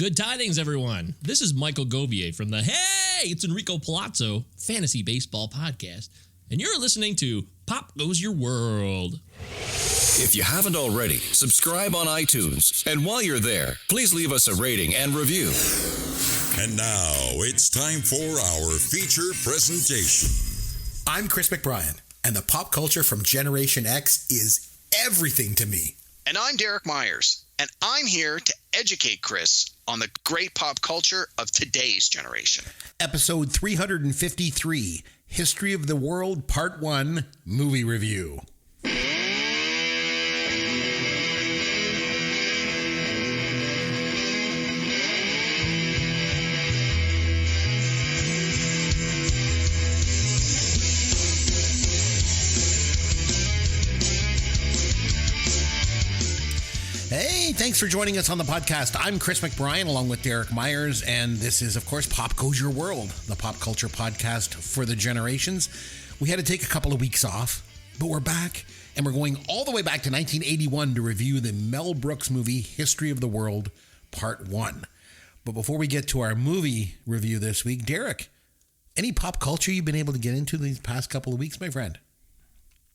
Good tidings, everyone. This is Michael Gobier from the Hey, it's Enrico Palazzo Fantasy Baseball Podcast, and you're listening to Pop Goes Your World. If you haven't already, subscribe on iTunes, and while you're there, please leave us a rating and review. And now, it's time for our feature presentation. I'm Chris McBrien, and the pop culture from Generation X is everything to me. And I'm Derek Myers, and I'm here to educate Chris on the great pop culture of today's generation. Episode 353, History of the World, Part 1, Movie Review. Hey, thanks for joining us on the podcast. I'm Chris McBrien along with Derek Myers, and this is, of course, Pop Goes Your World, the pop culture podcast for the generations. We had to take a couple of weeks off, but we're back, and we're going all the way back to 1981 to review the Mel Brooks movie, History of the World, Part 1. But before we get to our movie review this week, Derek, any pop culture you've been able to get into these past couple of weeks, my friend?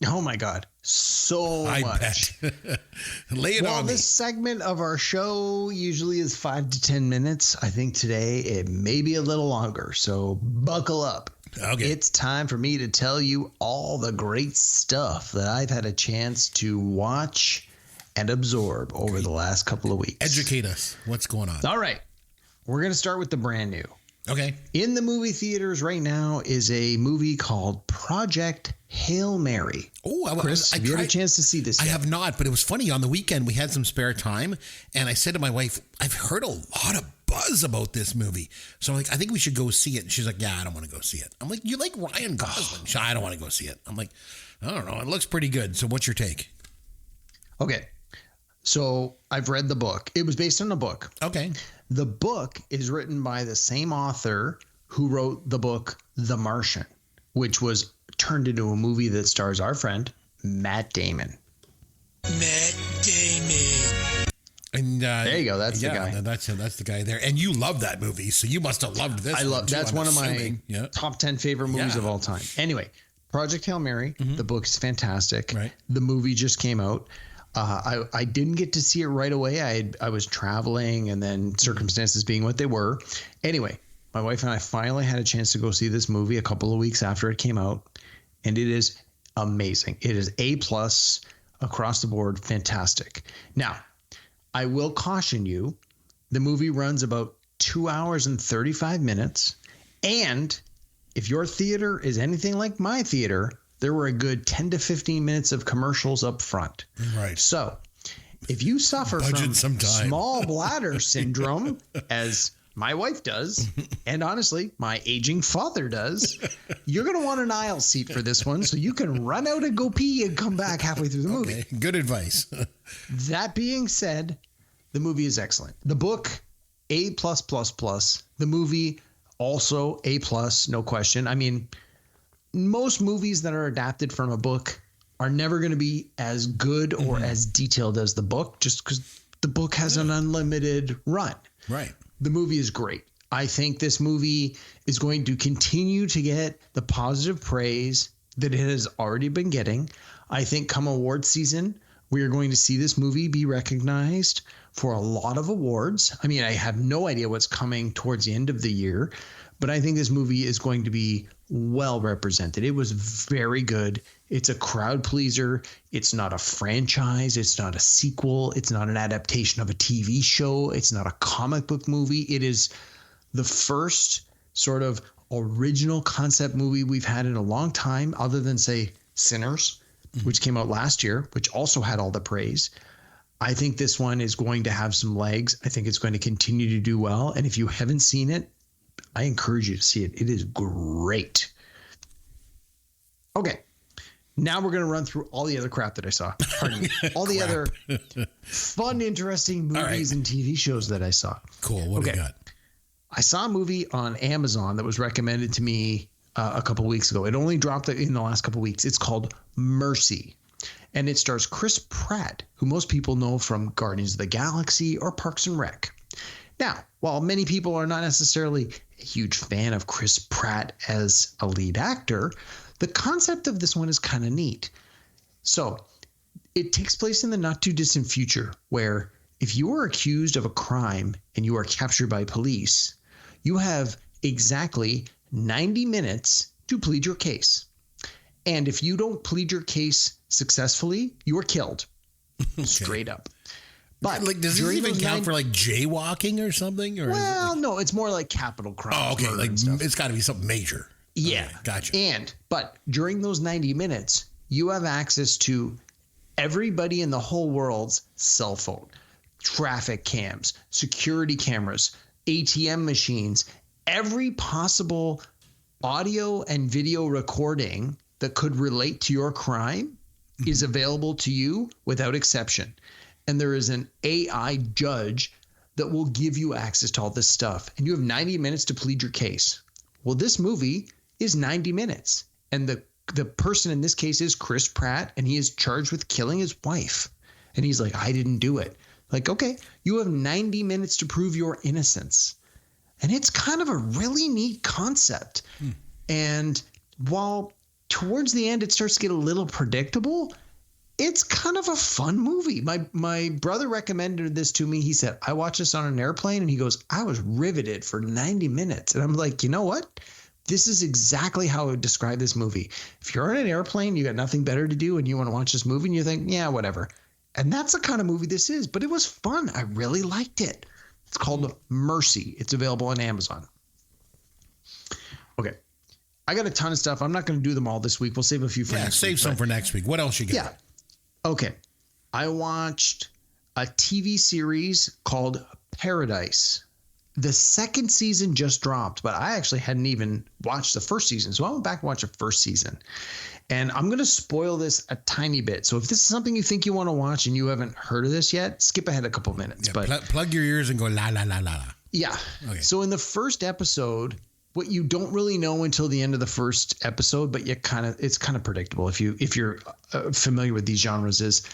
Oh my God, so much. Bet. Lay it on me. Well, this segment of our show usually is 5 to 10 minutes. I think today it may be a little longer, so buckle up. Okay. It's time for me to tell you all the great stuff that I've had a chance to watch and absorb over the last couple of weeks. Educate us. What's going on? All right. We're going to start with the brand new. Okay. In the movie theaters right now is a movie called Project Hail Mary. Oh, Chris, have you had a chance to see this yet? I have not, but it was funny. On the weekend, we had some spare time, and I said to my wife, I've heard a lot of buzz about this movie. So I'm like, I think we should go see it. And she's like, yeah, I don't want to go see it. I'm like, you like Ryan Gosling? She's like, I don't want to go see it. I'm like, I don't know. It looks pretty good. So what's your take? Okay. So I've read the book. It was based on a book. Okay. The book is written by the same author who wrote the book The Martian, which was turned into a movie that stars our friend, Matt Damon. Matt Damon. And there you go. That's the guy. That's the guy there. And you love that movie, so you must have loved this. That's one of my top 10 favorite movies of all time. Anyway, Project Hail Mary, the book is fantastic. Right. The movie just came out. I didn't get to see it right away. I was traveling and then circumstances being what they were. Anyway, my wife and I finally had a chance to go see this movie a couple of weeks after it came out, and it is amazing. It is A+ across the board, fantastic. Now, I will caution you, the movie runs about 2 hours and 35 minutes, and if your theater is anything like my theater, there were a good 10 to 15 minutes of commercials up front. Right. So if you suffer from small bladder syndrome, as my wife does, and honestly, my aging father does, you're going to want an aisle seat for this one so you can run out and go pee and come back halfway through the movie. Okay. Good advice. That being said, the movie is excellent. The book, A+++. The movie, also A+, no question. I mean, most movies that are adapted from a book are never going to be as good or as detailed as the book, just because the book has an unlimited run. Right. The movie is great. I think this movie is going to continue to get the positive praise that it has already been getting. I think come award season, we are going to see this movie be recognized for a lot of awards. I mean, I have no idea what's coming towards the end of the year, but I think this movie is going to be well represented. It was very good. It's a crowd pleaser. It's not a franchise. It's not a sequel. It's not an adaptation of a TV show. It's not a comic book movie. It is the first sort of original concept movie we've had in a long time, other than, say, Sinners, which came out last year, which also had all the praise. I think this one is going to have some legs. I think it's going to continue to do well. And if you haven't seen it, I encourage you to see it. It is great. Okay. Now we're going to run through all the other crap that I saw. Pardon me. All the other fun, interesting movies and TV shows that I saw. Cool. What do you got? I saw a movie on Amazon that was recommended to me a couple weeks ago. It only dropped in the last couple weeks. It's called Mercy. And it stars Chris Pratt, who most people know from Guardians of the Galaxy or Parks and Rec. Now, while many people are not necessarily a huge fan of Chris Pratt as a lead actor, the concept of this one is kind of neat. So it takes place in the not too distant future where if you are accused of a crime and you are captured by police, you have exactly 90 minutes to plead your case. And if you don't plead your case successfully, you are killed. Okay. Straight up. But like, does this even count for like jaywalking or something? Or well, no, it's more like capital crimes. Oh, okay. Like it's got to be something major. Yeah. Okay, gotcha. But during those 90 minutes, you have access to everybody in the whole world's cell phone, traffic cams, security cameras, ATM machines, every possible audio and video recording that could relate to your crime is available to you without exception. And there is an AI judge that will give you access to all this stuff. And you have 90 minutes to plead your case. Well, this movie is 90 minutes. And the person in this case is Chris Pratt, and he is charged with killing his wife. And he's like, I didn't do it. Like, okay, you have 90 minutes to prove your innocence. And it's kind of a really neat concept. And while towards the end it starts to get a little predictable, it's kind of a fun movie. My brother recommended this to me. He said, I watched this on an airplane, and he goes, I was riveted for 90 minutes. And I'm like, you know what? This is exactly how I would describe this movie. If you're on an airplane, you got nothing better to do, and you want to watch this movie, and you think, yeah, whatever. And that's the kind of movie this is. But it was fun. I really liked it. It's called Mercy. It's available on Amazon. Okay. I got a ton of stuff. I'm not going to do them all this week. We'll save a few for next week. Save some for next week. What else you got? Yeah. Okay. I watched a TV series called Paradise. The second season just dropped, but I actually hadn't even watched the first season. So I went back and watched the first season. And I'm going to spoil this a tiny bit. So if this is something you think you want to watch and you haven't heard of this yet, skip ahead a couple minutes. Yeah, but plug your ears and go la, la, la, la, la. Yeah. Okay. So in the first episode, what you don't really know until the end of the first episode, but it's kind of predictable if you're familiar with these genres, is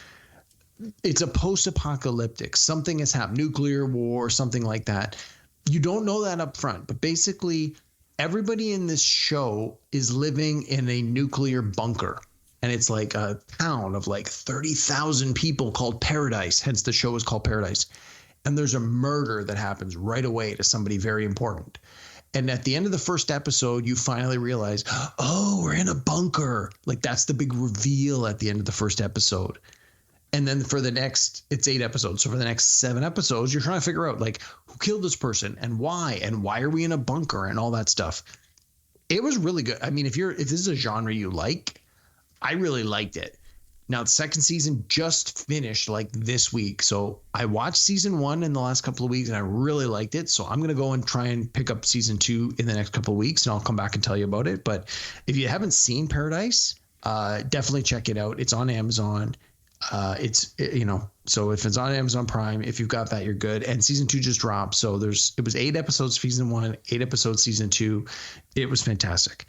it's a post-apocalyptic. Something has happened, nuclear war, something like that. You don't know that up front, but basically everybody in this show is living in a nuclear bunker. And it's like a town of like 30,000 people called Paradise. Hence the show is called Paradise. And there's a murder that happens right away to somebody very important. And at the end of the first episode, you finally realize, oh, we're in a bunker. Like that's the big reveal at the end of the first episode. And then for the next, it's 8 episodes. So for the next 7 episodes, you're trying to figure out like who killed this person and why are we in a bunker and all that stuff. It was really good. I mean, if this is a genre you like, I really liked it. Now, the second season just finished like this week. So I watched season 1 in the last couple of weeks and I really liked it. So I'm going to go and try and pick up season 2 in the next couple of weeks and I'll come back and tell you about it. But if you haven't seen Paradise, definitely check it out. It's on Amazon. So if it's on Amazon Prime, if you've got that, you're good. And season 2 just dropped. So it was 8 episodes season 1, 8 episodes season 2. It was fantastic.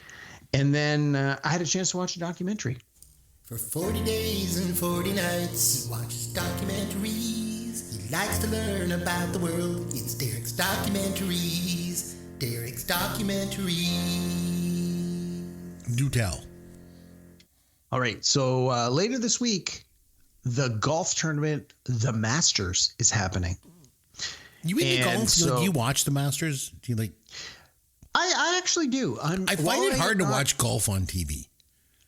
And then I had a chance to watch a documentary. For 40 days and 40 nights, he watches documentaries. He likes to learn about the world. It's Derek's Documentaries. Derek's Documentaries. Do tell. All right. So later this week, the golf tournament, the Masters, is happening. You into golf? So, do you watch the Masters? Do you like? I actually do. I find it hard to watch golf on TV.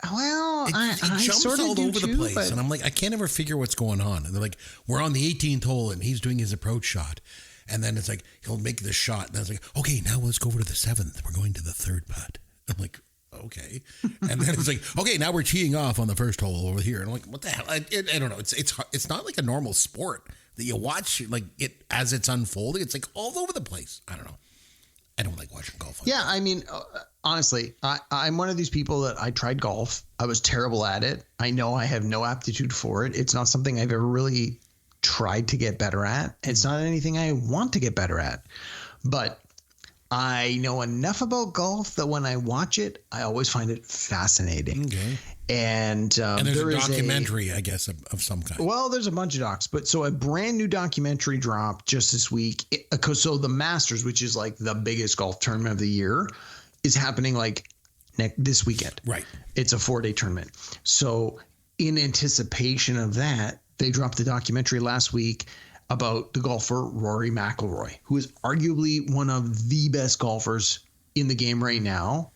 Well, it jumps all over the place, and I'm like, I can't ever figure what's going on. And they're like, we're on the 18th hole, and he's doing his approach shot, and then it's like he'll make the shot, and I was like, okay, now let's go over to the 7th. We're going to the 3rd putt. I'm like, okay, and then it's like, okay, now we're teeing off on the 1st hole over here, and I'm like, what the hell? I don't know. It's not like a normal sport that you watch like it as it's unfolding. It's like all over the place. I don't know. I don't like watching golf. Yeah, I mean, honestly, I'm one of these people that I tried golf. I was terrible at it. I know I have no aptitude for it. It's not something I've ever really tried to get better at. It's not anything I want to get better at. But I know enough about golf that when I watch it, I always find it fascinating. Okay. And there's a documentary, I guess, of some kind. Well, there's a bunch of docs, but so a brand new documentary dropped just this week. So the Masters, which is like the biggest golf tournament of the year, is happening like this weekend. Right. It's a 4-day tournament. So in anticipation of that, they dropped the documentary last week about the golfer Rory McIlroy, who is arguably one of the best golfers in the game right now.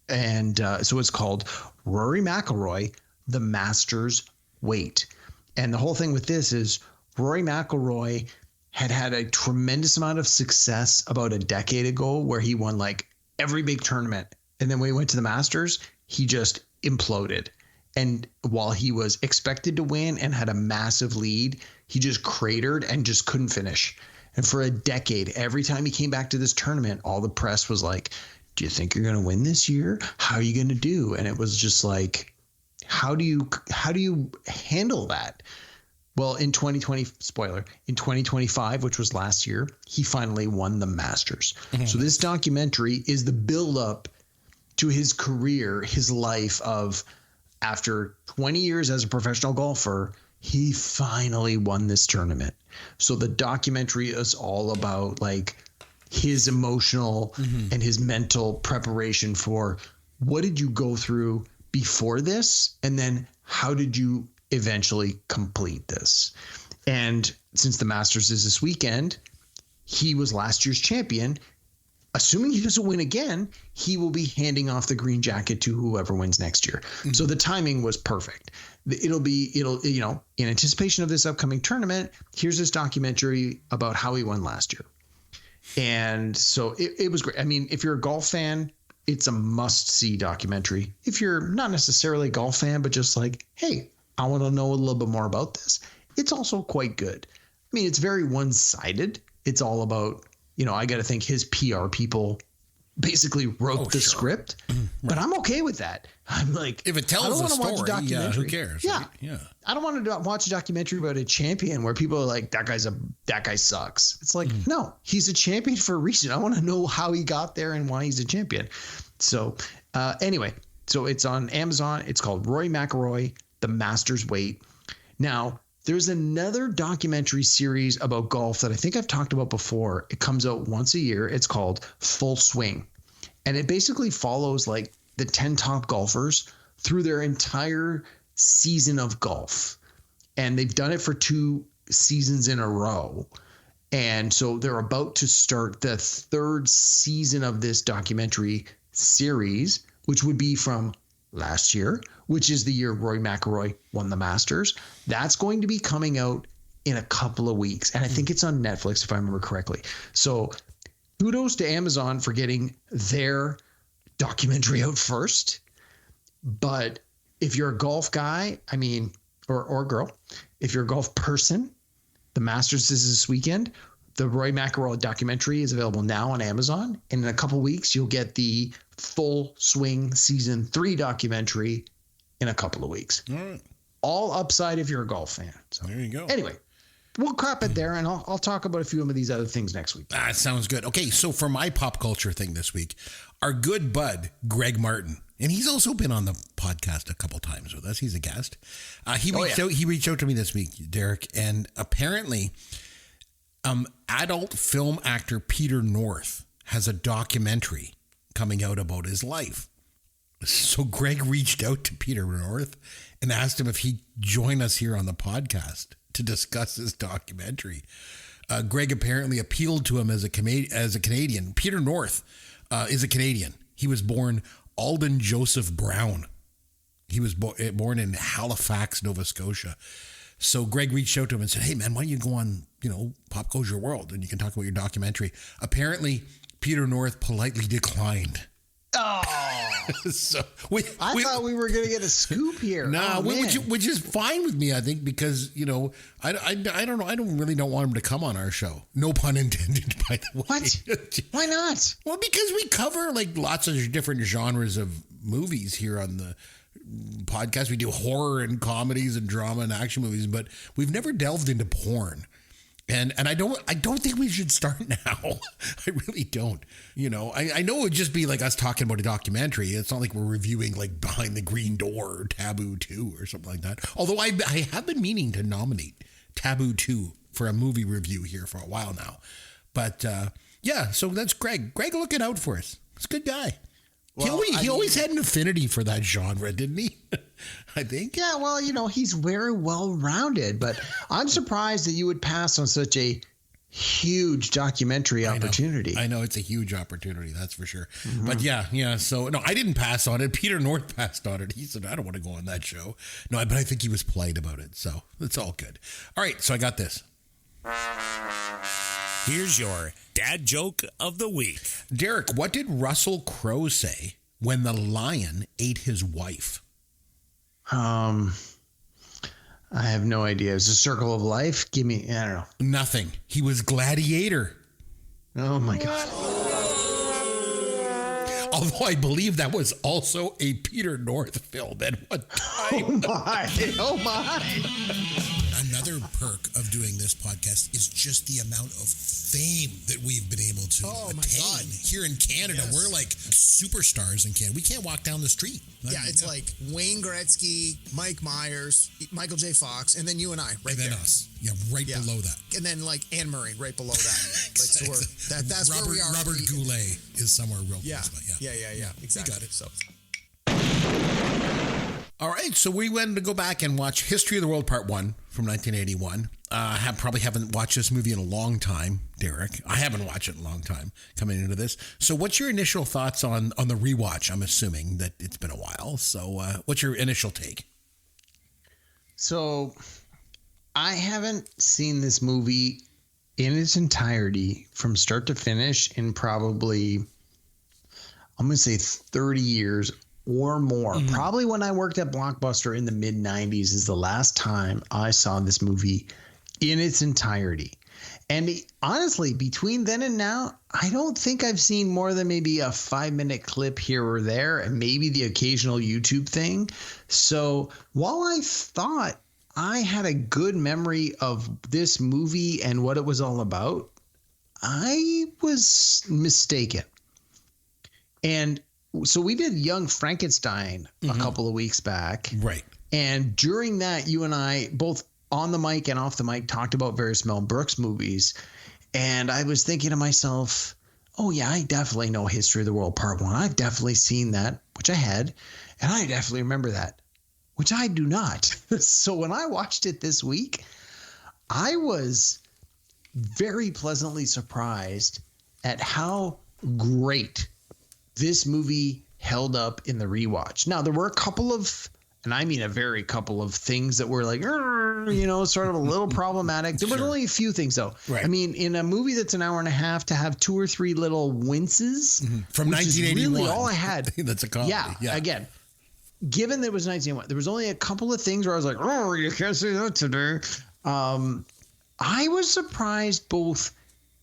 And so it's called Rory McIlroy, The Masters Wait. And the whole thing with this is Rory McIlroy had a tremendous amount of success about a decade ago where he won like every big tournament. And then when he went to the Masters, he just imploded. And while he was expected to win and had a massive lead, he just cratered and just couldn't finish. And for a decade, every time he came back to this tournament, all the press was like, do you think you're going to win this year? How are you going to do? And it was just like, how do you handle that? Well, in 2025, which was last year, he finally won the Masters. Mm-hmm. So this documentary is the buildup to his career, his life of after 20 years as a professional golfer, he finally won this tournament. So the documentary is all about like his emotional and his mental preparation for what did you go through before this? And then how did you eventually complete this? And since the Masters is this weekend, he was last year's champion. Assuming he doesn't win again, he will be handing off the green jacket to whoever wins next year. Mm-hmm. So the timing was perfect. It'll in anticipation of this upcoming tournament, here's this documentary about how he won last year. And so it was great. I mean, if you're a golf fan, it's a must-see documentary. If you're not necessarily a golf fan, but just like, hey, I want to know a little bit more about this, it's also quite good. I mean, it's very one-sided. It's all about, I got to think his PR people basically wrote the script, but I'm okay with that. I'm like, if it tells a story, who cares? Yeah. Right? Yeah. I don't want to watch a documentary about a champion where people are like, that guy sucks. It's like, no, he's a champion for a reason. I want to know how he got there and why he's a champion. So anyway, so it's on Amazon. It's called Rory McIlroy, The Masters Wait. Now, there's another documentary series about golf that I think I've talked about before. It comes out once a year. It's called Full Swing. And it basically follows like the 10 top golfers through their entire season of golf. And they've done it for 2 seasons in a row. And so they're about to start the 3rd season of this documentary series, which would be from last year, which is the year Rory McIlroy won the Masters. That's going to be coming out in a couple of weeks. And I think it's on Netflix, if I remember correctly. So kudos to Amazon for getting their documentary out first. But if you're a golf guy, I mean, or girl, if you're a golf person, the Masters is this weekend. The Rory McIlroy documentary is available now on Amazon. And in a couple of weeks, you'll get the Full Swing Season 3 documentary in a couple of weeks. All right. All upside if you're a golf fan. So there you go. Anyway, we'll crop it there, and I'll talk about a few of these other things next week. That sounds good. Okay, so for my pop culture thing this week, our good bud, Greg Martin, and he's also been on the podcast a couple times with us. He's a guest. He reached out to me this week, Derek, and apparently adult film actor Peter North has a documentary coming out about his life. So Greg reached out to Peter North and asked him if he'd join us here on the podcast to discuss this documentary. Greg apparently appealed to him as a Canadian. Peter North is a Canadian. He was born Alden Joseph Brown. He was born in Halifax, Nova Scotia. So Greg reached out to him and said, hey, man, why don't you go on, Pop Goes Your World and you can talk about your documentary. Apparently, Peter North politely declined. Oh, so I thought we were going to get a scoop here. No, which is fine with me, I think, because, I don't know. I don't want him to come on our show. No pun intended, by the way. What? Why not? Well, because we cover like lots of different genres of movies here on the podcast. We do horror and comedies and drama and action movies, but we've never delved into porn. And I don't think we should start now. I really don't. You know, I know it would just be like us talking about a documentary. It's not like we're reviewing like Behind the Green Door or Taboo 2 or something like that. Although I have been meaning to nominate Taboo 2 for a movie review here for a while now. But yeah, so that's Greg. Greg looking out for us. He's a good guy. Well, he always had an affinity for that genre, didn't he? I think. Yeah, well, you know, he's very well-rounded, but I'm surprised that you would pass on such a huge documentary opportunity. I know it's a huge opportunity, that's for sure. Mm-hmm. But yeah. So, no, I didn't pass on it. Peter North passed on it. He said, I don't want to go on that show. No, but I think he was polite about it. So it's all good. All right, so I got this. Here's your dad joke of the week. Derek, what did Russell Crowe say when the lion ate his wife? I have no idea. It's a circle of life. I don't know. Nothing. He was Gladiator. Oh my God. Although I believe that was also a Peter North film at one time. Oh my. Another perk of doing this podcast is just the amount of fame that we've been able to attain here in Canada. Yes. We're like superstars in Canada. We can't walk down the street. It's like Wayne Gretzky, Mike Myers, Michael J. Fox, and then you and I, right there. And then us. Yeah, below that. And then like Anne Murray, right below that. Exactly. Like, so that's Robert, where we are. Robert Goulet is somewhere real close. Yeah. Exactly. You got it. So. All right, so we went to go back and watch History of the World Part 1 from 1981. Probably haven't watched this movie in a long time, Derek. I haven't watched it in a long time coming into this. So what's your initial thoughts on the rewatch? I'm assuming that it's been a while. So what's your initial take? So I haven't seen this movie in its entirety from start to finish in probably, I'm going to say 30 years or more. Mm-hmm. Probably when I worked at Blockbuster in the mid 90s is the last time I saw this movie in its entirety. And honestly, between then and now, I don't think I've seen more than maybe a 5-minute clip here or there, and maybe the occasional YouTube thing. So while I thought I had a good memory of this movie and what it was all about, I was mistaken. And so we did Young Frankenstein a couple of weeks back. Right. And during that, you and I, both on the mic and off the mic, talked about various Mel Brooks movies. And I was thinking to myself, oh, yeah, I definitely know History of the World Part 1. I've definitely seen that, which I had. And I definitely remember that, which I do not. So when I watched it this week, I was very pleasantly surprised at how great this movie held up in the rewatch. Now, there were a couple of, and I mean a very couple of things that were like, sort of a little problematic. There were only a few things, though. Right. I mean, in a movie that's an hour and a half, to have 2 or 3 little winces from 1981. Really all I had. That's a comedy. Yeah. Again, given that it was 1981, there was only a couple of things where I was like, oh, you can't say that today. I was surprised both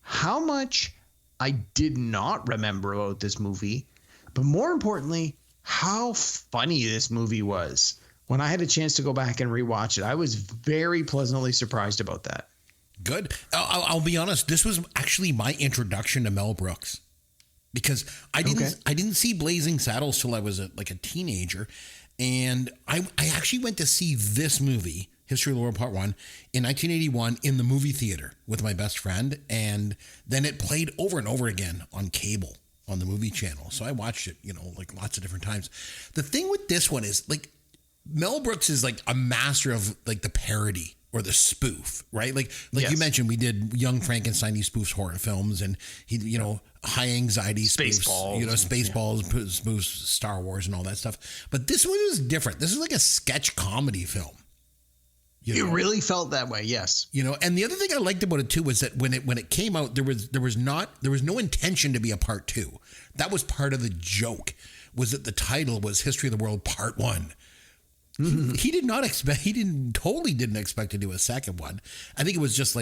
how much I did not remember about this movie, but more importantly, how funny this movie was. When I had a chance to go back and rewatch it, I was very pleasantly surprised about that. Good. I'll be honest. This was actually my introduction to Mel Brooks, because I didn't see Blazing Saddles till I was a teenager, and I actually went to see this movie, History of the World Part 1, in 1981 in the movie theater with my best friend, and then it played over and over again on cable on the movie channel. So I watched it, lots of different times. The thing with this one is, Mel Brooks is a master of the parody or the spoof, right? Yes. You mentioned, we did Young Frankenstein, he spoofs horror films, and he, high anxiety spoofs, Spaceballs, spoofs Star Wars and all that stuff. But this one was different. This is like a sketch comedy film. It really felt that way, yes. And the other thing I liked about it too was that when it came out, there was no intention to be a part 2. That was part of the joke, was that the title was History of the World Part 1. Mm-hmm. He totally didn't expect to do a second one. I think it was just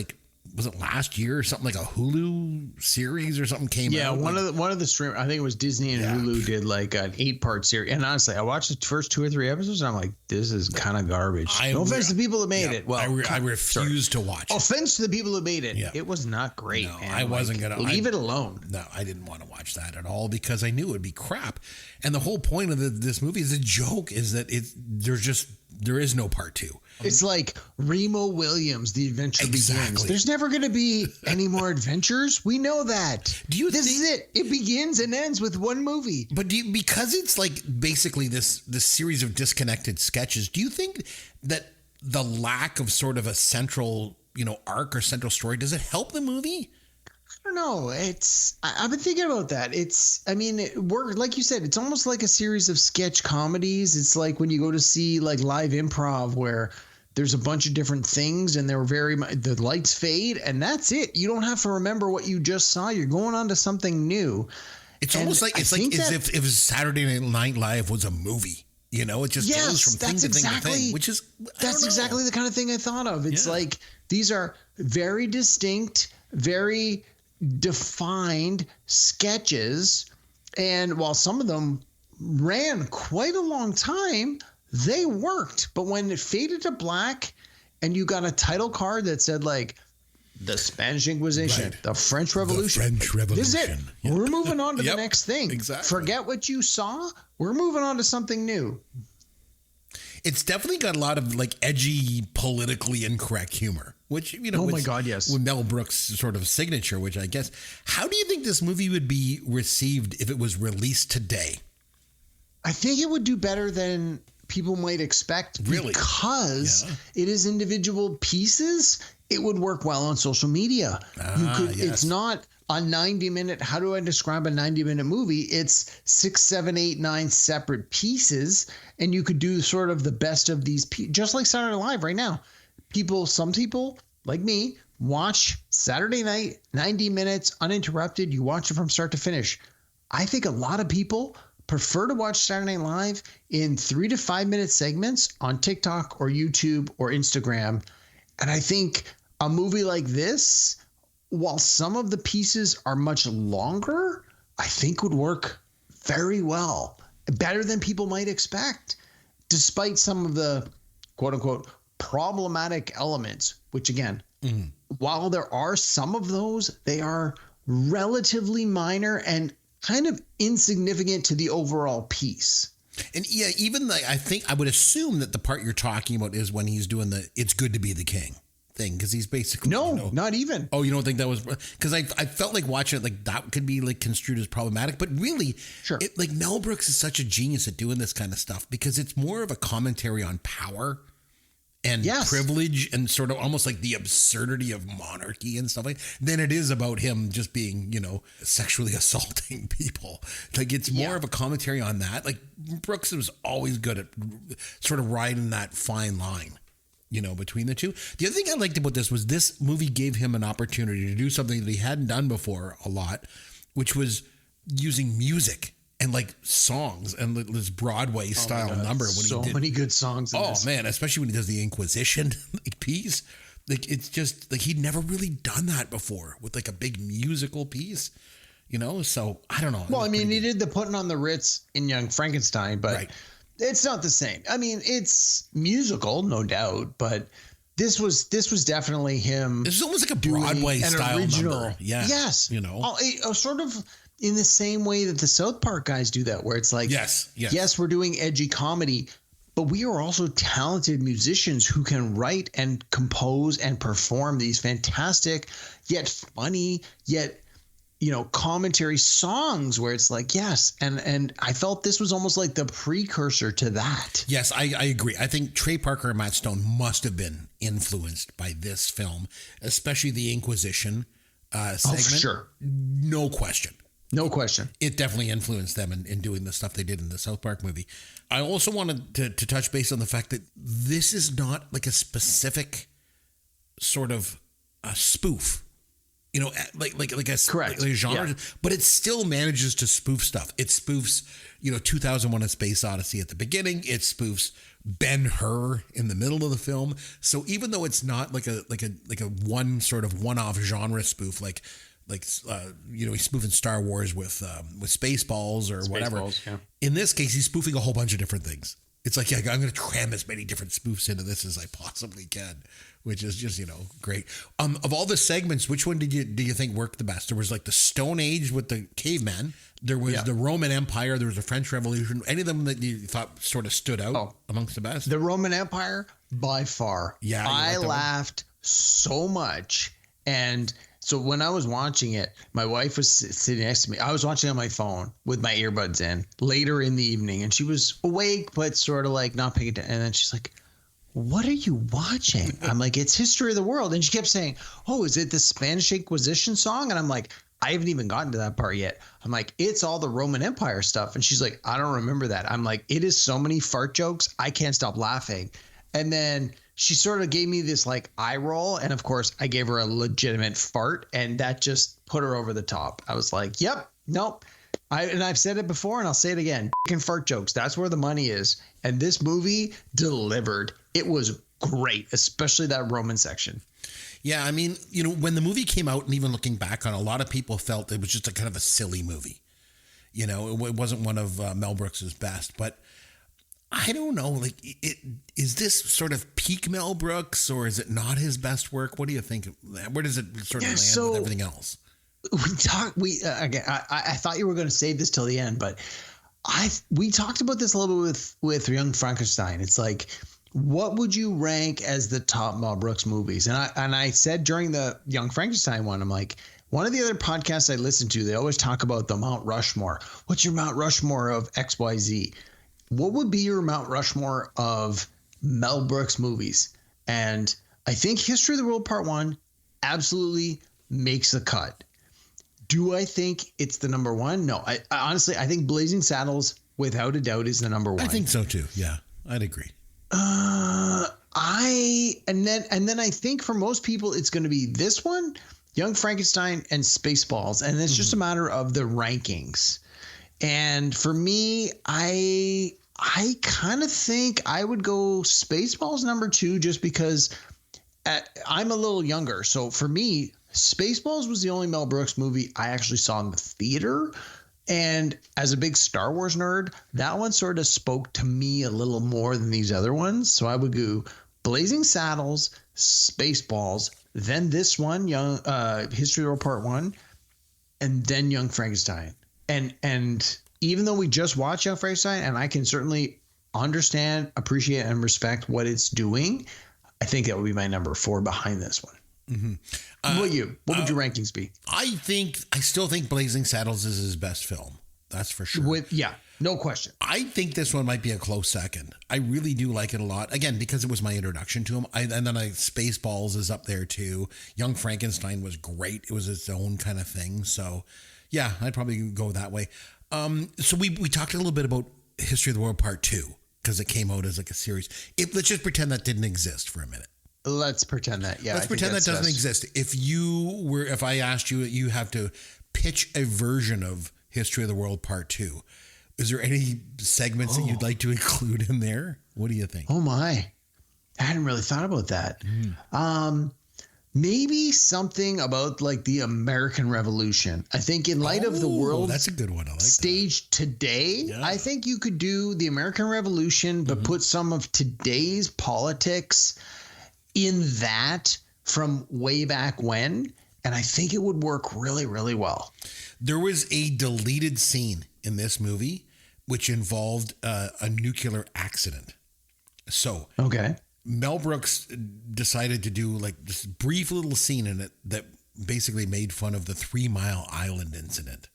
was it last year or something, like a Hulu series or something came out? Yeah, one of the stream. I think it was Disney and Hulu did like an 8-part series. And honestly, I watched the first 2 or 3 episodes, and I'm like, this is kind of garbage. No offense to the people that made it. Well, I refuse to watch it. Offense to the people who made it. Yeah. It was not great. No, man. I wasn't gonna leave it alone. No, I didn't want to watch that at all because I knew it would be crap. And the whole point of this movie is a joke. Is that there is no part 2. It's like Remo Williams, The Adventure Begins. There's never going to be any more adventures. We know that. This is it. It begins and ends with one movie. But because it's like basically this series of disconnected sketches, do you think that the lack of sort of a central, arc or central story, does it help the movie? I don't know. I've been thinking about that. We're like you said, it's almost like a series of sketch comedies. It's like when you go to see like live improv where there's a bunch of different things and the lights fade and that's it. You don't have to remember what you just saw. You're going on to something new. It's almost like as if Saturday Night Live was a movie. It just goes from thing to thing to thing, that's exactly the kind of thing I thought of. It's like these are very distinct, very defined sketches, and while some of them ran quite a long time, they worked. But when it faded to black and you got a title card that said like the Spanish Inquisition, the French Revolution, this is it. Yep. We're moving on to the next thing. Exactly. Forget what you saw. We're moving on to something new. It's definitely got a lot of like edgy, politically incorrect humor, which, oh my God, yes. With Mel Brooks' sort of signature, which I guess, how do you think this movie would be received if it was released today? I think it would do better than people might expect. Really? Because it is individual pieces. It would work well on social media. It's not a 90-minute. How do I describe a 90-minute movie? It's 6, 7, 8, 9 separate pieces, and you could do sort of the best of these, just like Saturday Night Live right now. Some people like me watch Saturday night, 90 minutes uninterrupted. You watch it from start to finish. I think a lot of people prefer to watch Saturday Night Live in 3 to 5 minute segments on TikTok or YouTube or Instagram. And I think a movie like this, while some of the pieces are much longer, I think would work very well, better than people might expect, despite some of the quote unquote problematic elements, which again, while there are some of those, they are relatively minor and kind of insignificant to the overall piece. And yeah, even I would assume that the part you're talking about is when he's doing the "It's good to be the king" thing, because he's basically not even. Oh, you don't think that was, because I felt like watching it like that could be like construed as problematic, but really, like Mel Brooks is such a genius at doing this kind of stuff because it's more of a commentary on power and privilege and sort of almost like the absurdity of monarchy and stuff like that, than it is about him just being, sexually assaulting people. Like it's more of a commentary on that. Like Brooks was always good at sort of riding that fine line, between the two. The other thing I liked about this movie gave him an opportunity to do something that he hadn't done before a lot, which was using music and like songs and this Broadway style number. When so many good songs. Man, especially when he does the Inquisition piece. Like it's just like he'd never really done that before with like a big musical piece, So I don't know. Well, I mean, he did the Putting on the Ritz in Young Frankenstein, but it's not the same. I mean, it's musical, no doubt, but this was definitely him. This is almost like a Broadway style original number. Yeah. Yes. Sort of in the same way that the South Park guys do that, where it's like, yes, we're doing edgy comedy, but we are also talented musicians who can write and compose and perform these fantastic, yet funny, yet, commentary songs where it's like, yes. And I felt this was almost like the precursor to that. Yes, I agree. I think Trey Parker and Matt Stone must have been influenced by this film, especially the Inquisition segment. Oh, for sure. No question. No question. It definitely influenced them in doing the stuff they did in the South Park movie. I also wanted to touch base on the fact that this is not like a specific sort of a spoof you know, like a Correct. like a genre, Yeah. but it still manages to spoof stuff. It spoofs, you know, 2001: A Space Odyssey at the beginning. It spoofs Ben-Hur in the middle of the film. So even though it's not like a one sort of one-off genre spoof, you know, he's spoofing Star Wars with Spaceballs or whatever. Yeah. In this case, he's spoofing a whole bunch of different things. It's like, yeah, I'm going to cram as many different spoofs into this as I possibly can, which is just, you know, great. Of all the segments, which one do you think worked the best? There was like the Stone Age with the caveman. There was the Roman Empire. There was the French Revolution. Any of them that you thought sort of stood out amongst the best? The Roman Empire, by far. Yeah. I laughed so much. And so when I was watching it, my wife was sitting next to me. I was watching on my phone with my earbuds in later in the evening, and she was awake, but sort of like not paying attention. And then she's like, "What are you watching?" I'm like, "It's History of the World." And she kept saying, "Oh, is it the Spanish Inquisition song?" And I'm like, "I haven't even gotten to that part yet." I'm like, "It's all the Roman Empire stuff." And she's like, "I don't remember that." I'm like, "It is so many fart jokes. I can't stop laughing." And then she sort of gave me this like eye roll. And of course, I gave her a legitimate fart, and that just put her over the top. I was like, "Yep, nope." I've said it before, and I'll say it again. F***ing fart jokes. That's where the money is. And this movie delivered. It was great, especially that Roman section. Yeah, I mean, you know, when the movie came out, and even looking back on, a lot of people felt it was just a kind of a silly movie. You know, it wasn't one of Mel Brooks's best, but I don't know. Like, is this sort of peak Mel Brooks, or is it not his best work? What do you think? Where does it sort of land with everything else? Again, I thought you were going to save this till the end, but we talked about this a little bit with Young Frankenstein. It's like, what would you rank as the top Mel Brooks movies? And I said during the Young Frankenstein one, I'm like, one of the other podcasts I listen to, they always talk about the Mount Rushmore. What's your Mount Rushmore of XYZ? What would be your Mount Rushmore of Mel Brooks movies? And I think History of the World Part 1 absolutely makes the cut. Do I think it's the number one? No. I honestly, I think Blazing Saddles, without a doubt, is the number one. I think so too. Yeah, I'd agree. And then I think for most people, it's going to be this one, Young Frankenstein, and Spaceballs. And it's just a matter of the rankings. And for me, I kind of think I would go Spaceballs number 2, just because I'm a little younger. So for me, Spaceballs was the only Mel Brooks movie I actually saw in the theater. And as a big Star Wars nerd, that one sort of spoke to me a little more than these other ones. So I would go Blazing Saddles, Spaceballs, then this one, History of the World Part 1, and then Young Frankenstein. And even though we just watched Young Frankenstein, and I can certainly understand, appreciate, and respect what it's doing, I think that would be my number 4 behind this one. What would your rankings be? I still think Blazing Saddles is his best film. That's for sure. No question. I think this one might be a close second. I really do like it a lot. Again, because it was my introduction to him. And then Spaceballs is up there too. Young Frankenstein was great. It was its own kind of thing. So yeah, I'd probably go that way. So we talked a little bit about History of the World Part 2 because it came out as like a series. Let's just pretend that didn't exist for a minute. Let's pretend that. Yeah. Let's pretend that doesn't exist. If I asked you, you have to pitch a version of History of the World Part 2. Is there any segments that you'd like to include in there? What do you think? Oh my, I hadn't really thought about that. Maybe something about like the American Revolution. I think in light of the world, that's a good one. I like stage today. Yeah. I think you could do the American Revolution, but put some of today's politics in that from way back when. And I think it would work really, really well. There was a deleted scene in this movie which involved a nuclear accident. So Mel Brooks decided to do like this brief little scene in it that basically made fun of the 3 Mile Island incident.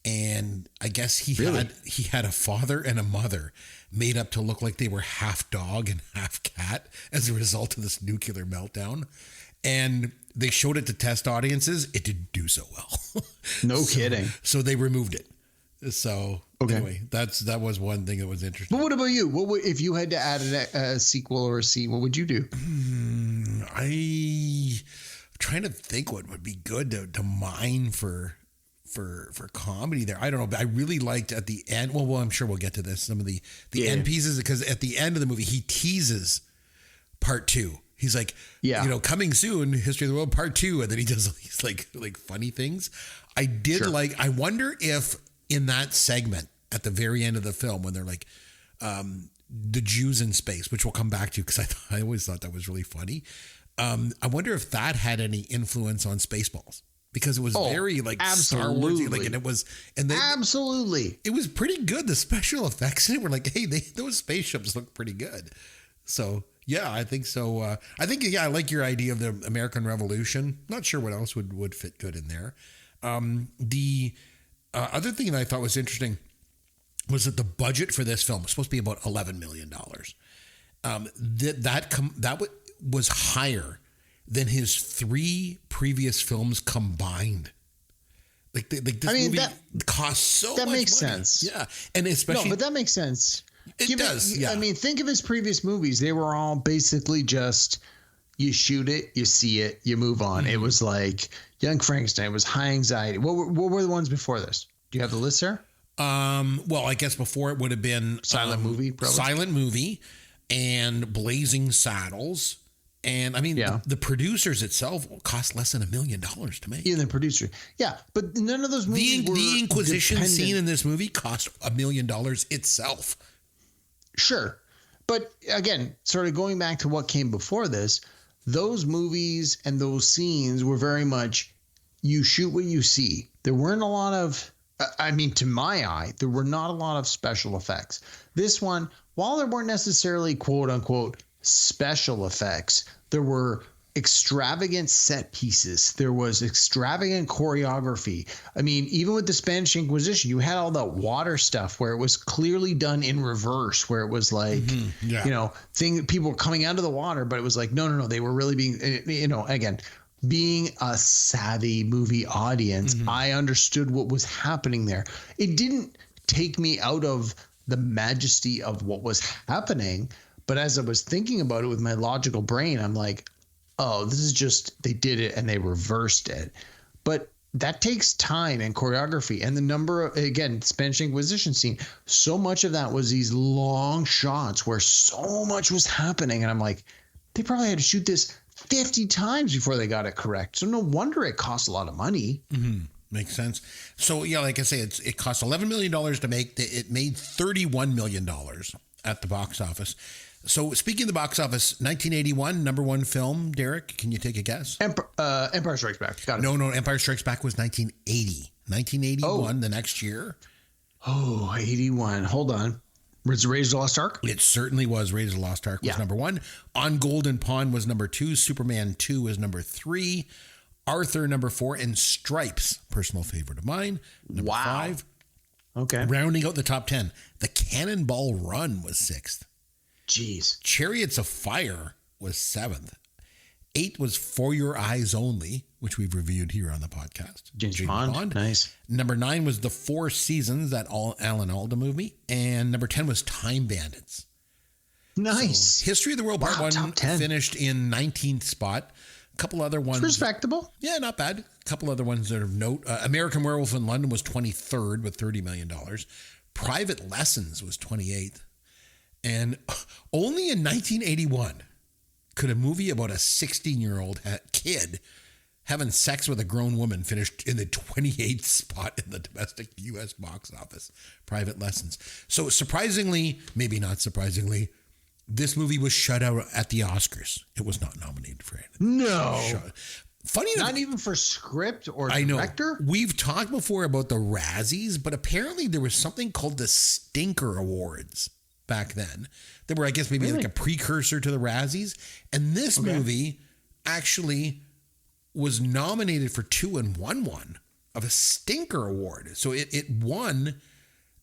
And I guess he had a father and a mother made up to look like they were half dog and half cat as a result of this nuclear meltdown. And they showed it to test audiences. It didn't do so well. No kidding. So they removed it. So anyway, that was one thing that was interesting. But what about you? What would, if you had to add a sequel or a scene, what would you do? trying to think what would be good to mine for comedy there. I don't know, but I really liked at the end. Well, I'm sure we'll get to this. Some of the end pieces, because at the end of the movie, he teases part 2. He's like, coming soon, History of the World Part 2, and then he does these like funny things. I did like. I wonder if in that segment at the very end of the film, when they're like, the Jews in space, which we'll come back to, because I always thought that was really funny. I wonder if that had any influence on Spaceballs, because it was very like Star Warsy, like, and it was, and they, absolutely, it was pretty good. The special effects in it were like, hey, those spaceships look pretty good. So yeah, I think so. I think I like your idea of the American Revolution. Not sure what else would fit good in there. The other thing that I thought was interesting was that the budget for this film was supposed to be about $11 million. That was higher than his 3 previous films combined. Like this movie costs so much money. That makes sense. Yeah, and especially but that makes sense. It does. Yeah. I mean, think of his previous movies. They were all basically just you shoot it, you see it, you move on. It was like Young Frankenstein. It was High Anxiety. What were the ones before this? Do you have the list there? Well, I guess before it would have been Silent Movie, probably. Silent Movie, and Blazing Saddles. And I mean, the producers itself cost less than $1 million to make. Even the producer. Yeah, but none of those movies were the Inquisition dependent. scene in this movie cost $1 million itself. Sure. But again, sort of going back to what came before this, those movies and those scenes were very much you shoot what you see. There weren't a lot of, I mean, to my eye, there were not a lot of special effects. This one, while there weren't necessarily quote unquote special effects, there were extravagant set pieces. There was extravagant choreography. I mean, even with the Spanish Inquisition, you had all that water stuff where it was clearly done in reverse, where it was like, people were coming out of the water, but it was like, no, they were really being, again, being a savvy movie audience, I understood what was happening there. It didn't take me out of the majesty of what was happening, but as I was thinking about it with my logical brain, I'm like, oh, this is just, they did it and they reversed it. But that takes time and choreography. And the number of, again, Spanish Inquisition scene, so much of that was these long shots where so much was happening. And I'm like, they probably had to shoot this 50 times before they got it correct. So no wonder it cost a lot of money. Makes sense. So yeah, like I say, it cost $11 million to make. It made $31 million at the box office. So speaking of the box office, 1981, number 1 film, Derek, can you take a guess? Empire Strikes Back. Got it. No, Empire Strikes Back was 1980. 1981, the next year. Oh, 81. Hold on. Was it Raiders of the Lost Ark? It certainly was. Raiders of the Lost Ark was number 1. On Golden Pond was number 2. Superman 2 was number 3. Arthur, number 4. And Stripes, personal favorite of mine, number 5. Okay. Rounding out the top 10, The Cannonball Run was 6th. Jeez. Chariots of Fire was 7th. 8 was For Your Eyes Only, which we've reviewed here on the podcast. James Bond. Nice. Number 9 was The Four Seasons, that Alan Alda movie. And number 10 was Time Bandits. Nice. So, History of the World Part 1 finished in 19th spot. A couple other ones. It's respectable. Yeah, not bad. A couple other ones that of note. American Werewolf in London was 23rd with $30 million. Private Lessons was 28th. And only in 1981 could a movie about a 16-year-old kid having sex with a grown woman finished in the 28th spot in the domestic U.S. box office. Private Lessons. So surprisingly, maybe not surprisingly, this movie was shut out at the Oscars. It was not nominated for anything. No. Funny enough, not even for script or director? We've talked before about the Razzies, but apparently there was something called the Stinker Awards back then. They were, I guess, maybe like a precursor to the Razzies. And this movie actually was nominated for 2 and won one of a Stinker Award. So it won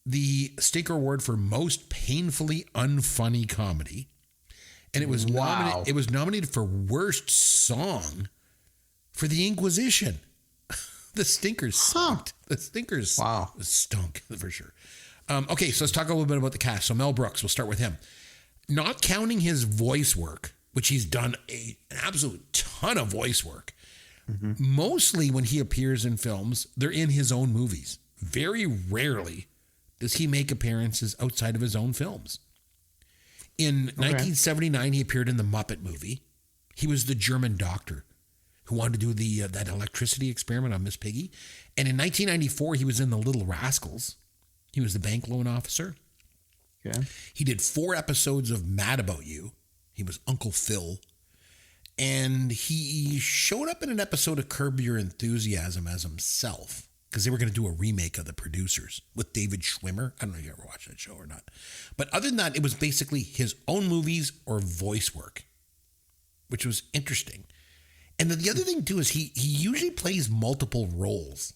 the Stinker Award for most painfully unfunny comedy. And it was nominated for worst song for The Inquisition. The Stinkers sucked. The Stinkers stunk for sure. Okay, so let's talk a little bit about the cast. So Mel Brooks, we'll start with him. Not counting his voice work, which he's done an absolute ton of voice work. Mostly when he appears in films, they're in his own movies. Very rarely does he make appearances outside of his own films. In 1979, he appeared in the Muppet movie. He was the German doctor who wanted to do that electricity experiment on Miss Piggy. And in 1994, he was in The Little Rascals. He was the bank loan officer. Okay. He did 4 episodes of Mad About You. He was Uncle Phil. And he showed up in an episode of Curb Your Enthusiasm as himself because they were going to do a remake of The Producers with David Schwimmer. I don't know if you ever watched that show or not. But other than that, it was basically his own movies or voice work, which was interesting. And then the other thing, too, is he usually plays multiple roles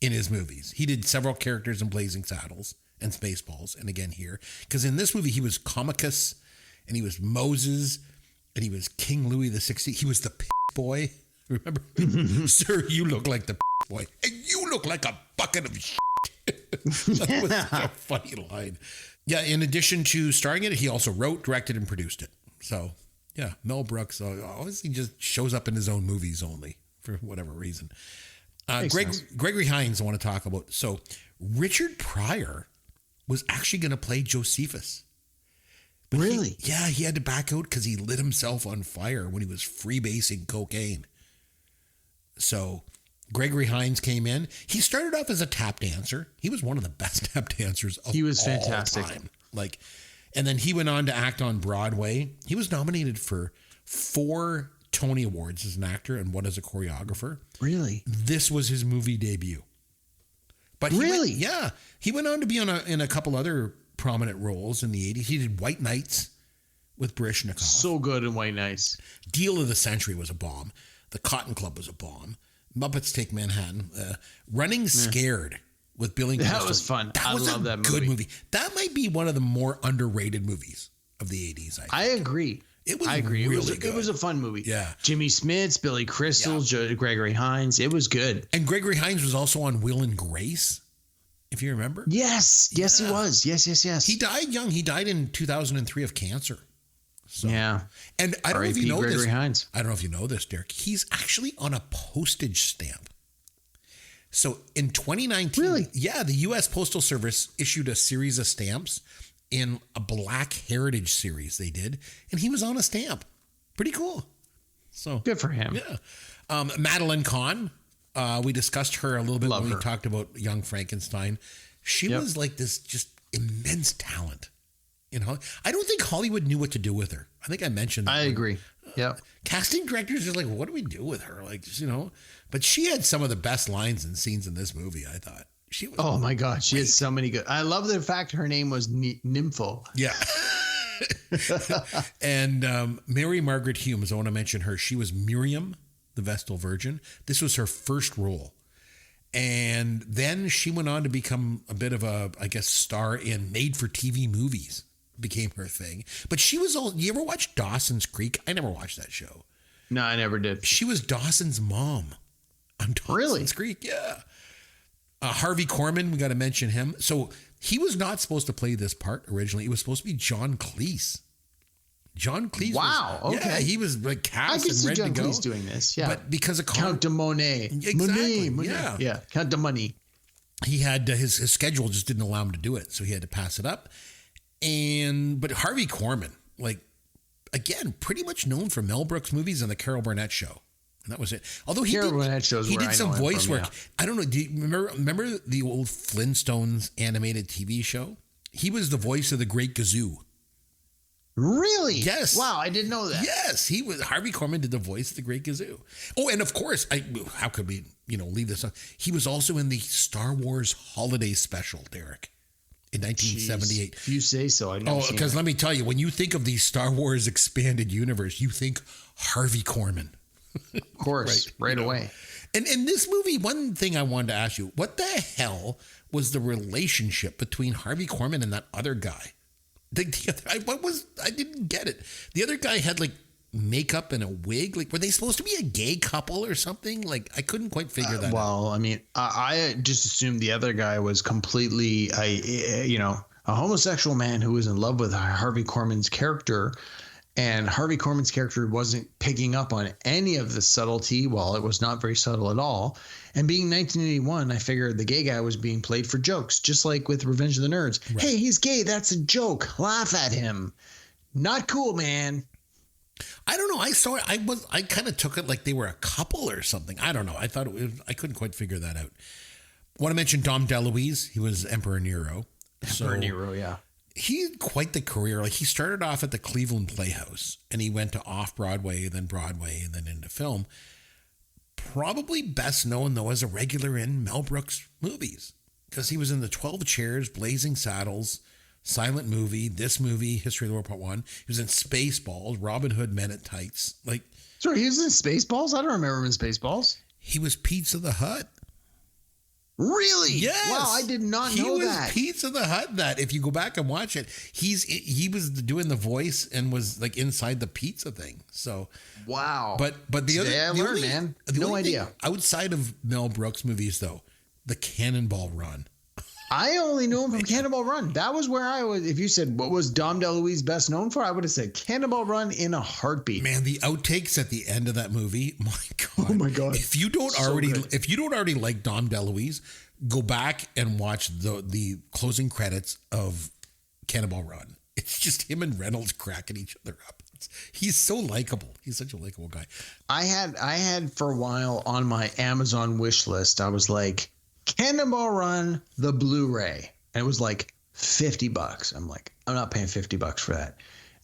in his movies. He did several characters in Blazing Saddles and Spaceballs, and again here. Because in this movie, he was Comicus, and he was Moses, and he was King Louis XVI. He was the boy. Remember? Sir, you look like the boy. And you look like a bucket of shit. That was a funny line. Yeah, in addition to starring in it, he also wrote, directed, and produced it. So, yeah, Mel Brooks obviously just shows up in his own movies only for whatever reason. Gregory Hines I want to talk about. So, Richard Pryor was actually going to play Josephus. But really? He had to back out because he lit himself on fire when he was freebasing cocaine. So Gregory Hines came in. He started off as a tap dancer. He was one of the best tap dancers of all time. He was fantastic. And then he went on to act on Broadway. He was nominated for 4 Tony Awards as an actor and 1 as a choreographer. Really? This was his movie debut. But he went on to be in a couple other prominent roles in the 80s. He did White Nights with Baryshnikov. So good in White Nights. Deal of the Century was a bomb. The Cotton Club was a bomb. Muppets Take Manhattan. Running Scared with Billy Crystal. That was fun. I love that movie. Good movie. That might be one of the more underrated movies of the 80s. I agree. It was really good. It was a fun movie. Yeah. Jimmy Smits, Billy Crystal, Gregory Hines. It was good. And Gregory Hines was also on Will and Grace, if you remember. Yes, he was. Yes. He died young. He died in 2003 of cancer. So, yeah. And I don't know if you know Gregory Hines. I don't know if you know this, Derek. He's actually on a postage stamp. So in 2019, the U.S. Postal Service issued a series of stamps in a Black Heritage series they did, and he was on a stamp. Pretty cool. So good for him. Yeah. Madeline Kahn, we discussed her a little bit when we talked about Young Frankenstein. She was like this just immense talent. You know, I don't think Hollywood knew what to do with her. I think I mentioned that. I agree. Yeah. Casting directors are like, what do we do with her? Like, you know, but she had some of the best lines and scenes in this movie, I thought. She was my God. She had so many good. I love the fact her name was Nympho. Yeah. And Mary Margaret Humes, I want to mention her. She was Miriam, the Vestal Virgin. This was her first role. And then she went on to become a bit of a, I guess, star in made-for-TV movies. Became her thing. But she was you ever watch Dawson's Creek? I never watched that show. No, I never did. She was Dawson's mom on Dawson's Creek. Yeah. Harvey Korman, we got to mention him. So he was not supposed to play this part originally. It was supposed to be John Cleese. John Cleese. Wow. Okay. Yeah, he was like cast and ready John to go. Cleese doing this. Yeah. But because of Count de Monet. Exactly. Monet. Yeah. Count de Money. He had his schedule just didn't allow him to do it, so he had to pass it up. But Harvey Korman, like, again, pretty much known for Mel Brooks movies and the Carol Burnett Show. And that was it. Although he did some voice work. Yeah. I don't know. Do you remember the old Flintstones animated TV show? He was the voice of the Great Gazoo. Really? Yes. Wow, I didn't know that. Yes, Harvey Korman did the voice of the Great Gazoo. Oh, and of course, how could we, leave this off? He was also in the Star Wars Holiday Special, Derek, in 1978. Jeez, if you say so. Because let me tell you, when you think of the Star Wars expanded universe, you think Harvey Korman. Of course, right away. And in this movie, one thing I wanted to ask you, what the hell was the relationship between Harvey Korman and that other guy? I didn't get it. The other guy had like makeup and a wig. Like, were they supposed to be a gay couple or something? Like, I couldn't quite figure that out. Well, I mean, I just assumed the other guy was completely, a homosexual man who was in love with Harvey Korman's character. And Harvey Korman's character wasn't picking up on any of the subtlety. Well, it was not very subtle at all. And being 1981, I figured the gay guy was being played for jokes, just like with Revenge of the Nerds. Right. Hey, he's gay. That's a joke. Laugh at him. Not cool, man. I don't know. I saw it. I kind of took it like they were a couple or something. I don't know. I thought I couldn't quite figure that out. I want to mention Dom DeLuise. He was Emperor Nero. Emperor Nero, yeah. He had quite the career. Like, he started off at the Cleveland Playhouse, and he went to off-Broadway, then Broadway, and then into film. Probably best known, though, as a regular in Mel Brooks movies, because he was in The 12 Chairs, Blazing Saddles, Silent Movie, this movie, History of the World Part 1. He was in Spaceballs, Robin Hood Men in Tights. Like, sorry, he was in Spaceballs? I don't remember him in Spaceballs. He was Pizza the Hut. Really? Yes. Wow, I did not know that. He was Pizza the Hut. That if you go back and watch it, he was doing the voice and was like inside the pizza thing. So wow. But the other man. No idea. Outside of Mel Brooks movies, though, the Cannonball Run. I only knew him from Cannonball Run. That was where I was. If you said what was Dom DeLuise best known for, I would have said Cannonball Run in a heartbeat. Man, the outtakes at the end of that movie, my God. Oh my God. If you don't already like Dom DeLuise, go back and watch the closing credits of Cannonball Run. It's just him and Reynolds cracking each other up. He's so likable. He's such a likable guy. I had for a while on my Amazon wish list, I was like, Cannonball Run, the Blu-ray. And it was like $50. I'm like, I'm not paying $50 for that.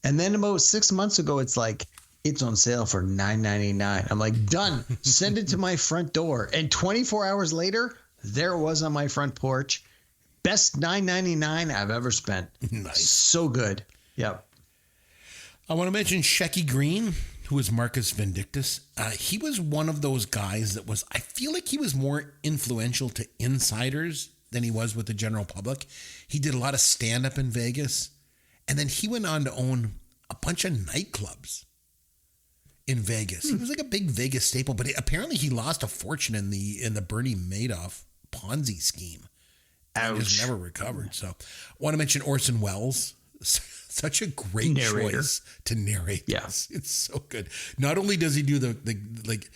And then about 6 months ago, it's like, it's on sale for $9.99. I'm like, done. Send it to my front door. And 24 hours later, there it was on my front porch. Best $9.99 I've ever spent. Nice. So good. Yep. I want to mention Shecky Green, who was Marcus Vindictus. He was one of those guys that was, I feel like he was more influential to insiders than he was with the general public. He did a lot of stand-up in Vegas. And then he went on to own a bunch of nightclubs in Vegas. He was like a big Vegas staple, but apparently he lost a fortune in the Bernie Madoff Ponzi scheme. And just never recovered. So I want to mention Orson Welles. Such a great choice to narrate this. It's so good. Not only does he do the like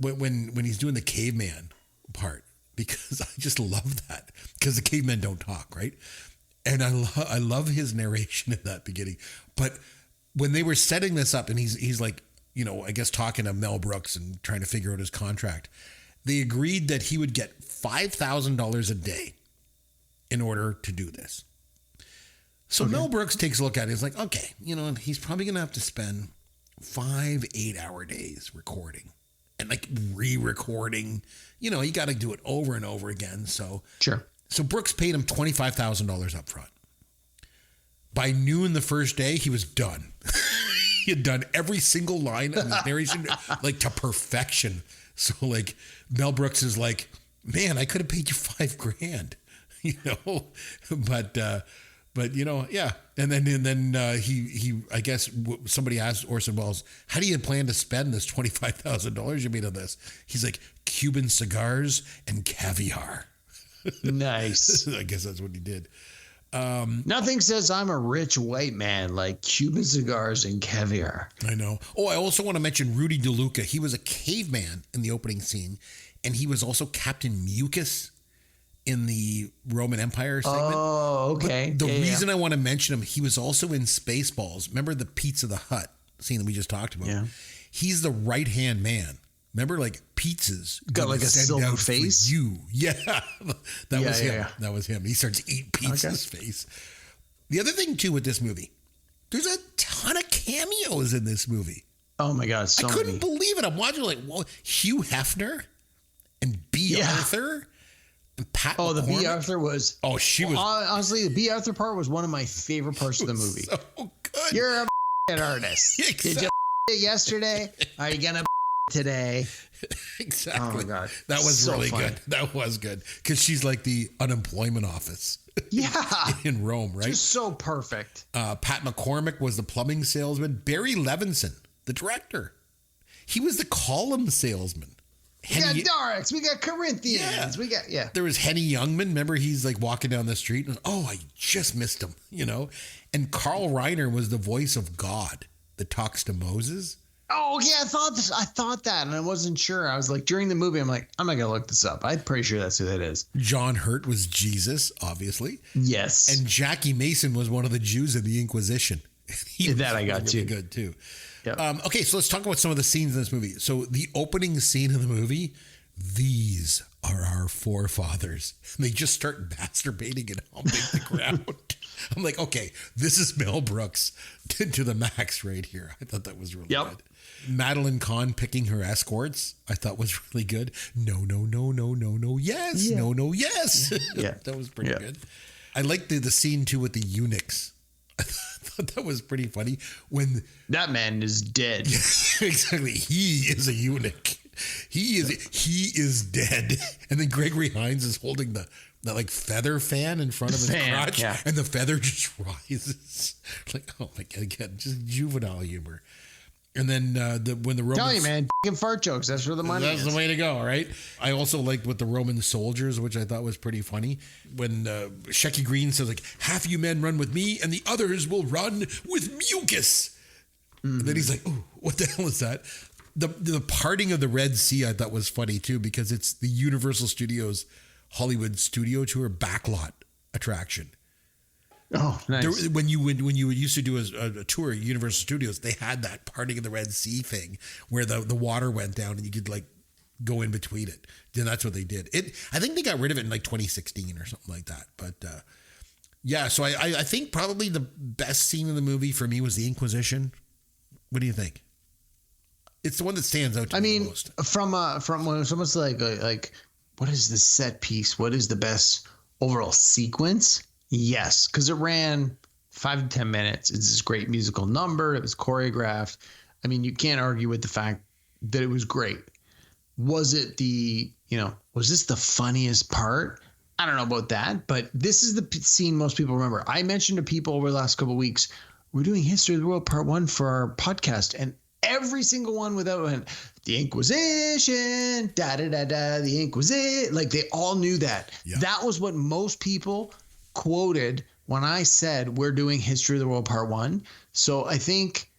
when he's doing the caveman part, because I just love that, because the cavemen don't talk, right? And I love his narration at that beginning. But when they were setting this up, and he's like, you know, I guess talking to Mel Brooks and trying to figure out his contract, they agreed that he would get $5,000 a day in order to do this. So okay. Mel Brooks takes a look at it. He's like, okay, you know, he's probably going to have to spend 5 8-hour days recording and like re-recording. You know, you got to do it over and over again. So sure. So Brooks paid him $25,000 up front. By noon the first day, he was done. He had done every single line of the narration like to perfection. So like Mel Brooks is like, man, I could have paid you $5,000, you know, but you know, yeah. And then he I guess somebody asked Orson Welles, how do you plan to spend this $25,000 you made on this? He's like, Cuban cigars and caviar. Nice. I guess that's what he did. Nothing says I'm a rich white man like Cuban cigars and caviar. I know. Oh, I also want to mention Rudy DeLuca. He was a caveman in the opening scene, and he was also Captain Mucus in the Roman Empire segment. Oh, okay. But the reason I want to mention him, he was also in Spaceballs. Remember the Pizza the Hut scene that we just talked about? Yeah. He's the right-hand man. Remember, like, pizzas got like a silver face. You, yeah, that was him. Yeah. That was him. He starts to eat pizza's face. The other thing too with this movie, there's a ton of cameos in this movie. Oh my God, I couldn't believe it. I'm watching like, whoa, Hugh Hefner and B. Arthur and Pat. Oh, the McCormick. B. Arthur was. Oh, she was. Honestly, the B. Arthur part was one of my favorite parts of the movie. So good. You're a artist. Exactly. Did you yesterday? Are you gonna today? Exactly. Oh my God. That was so really funny. good. That was good. Because she's like the unemployment office. Yeah. In Rome, right? Just so perfect. Pat McCormick was the plumbing salesman. Barry Levinson, the director. He was the column salesman. We got Dorics. We got Corinthians. Yeah. We got, There was Henny Youngman. Remember, he's like walking down the street and, oh, I just missed him, you know? And Carl Reiner was the voice of God. that talks to Moses. Oh yeah, I thought that, and I wasn't sure. I was like, during the movie, I'm like, I'm not gonna look this up. I'm pretty sure that's who that is. John Hurt was Jesus, obviously. Yes. And Jackie Mason was one of the Jews in the Inquisition. That I got really too. Good too. Yep. Okay, so let's talk about some of the scenes in this movie. So the opening scene of the movie, these are our forefathers. And they just start masturbating and humping the ground. I'm like, okay, this is Mel Brooks to the max right here. I thought that was really good. Madeline Kahn picking her escorts, I thought was really good. No, yes. Yeah. No, yes. Yeah. That was pretty good. I liked the scene too with the eunuchs. I thought that was pretty funny when that man is dead. Exactly. He is a eunuch. He is dead. And then Gregory Hines is holding the like feather fan in front of his crotch, and the feather just rises. Like, oh my God, again, just juvenile humor. And then when the Romans... Tell you, man, f***ing fart jokes. That's where the money is. That's the way to go, right? I also liked with the Roman soldiers, which I thought was pretty funny. When Shecky Green says, like, half you men run with me and the others will run with mucus. Mm-hmm. And then he's like, oh, what the hell is that? The parting of the Red Sea I thought was funny, too, because it's the Universal Studios Hollywood Studio Tour backlot attraction. Oh, nice. When you used to do a tour at Universal Studios, they had that parting of the Red Sea thing where the water went down and you could like go in between it. Then that's what they did. I think they got rid of it in like 2016 or something like that. But yeah, so I think probably the best scene in the movie for me was the Inquisition. What do you think? It's the one that stands out to me the most. From when someone's like, what is the set piece? What is the best overall sequence? Yes, because it ran 5 to 10 minutes. It's this great musical number. It was choreographed. I mean, you can't argue with the fact that it was great. Was it was this the funniest part? I don't know about that, but this is the scene most people remember. I mentioned to people over the last couple of weeks, we're doing History of the World Part 1 for our podcast, and every single one without the Inquisition, the Inquisition, like they all knew that. Yeah. That was what most people quoted when I said we're doing History of the World Part 1. So I think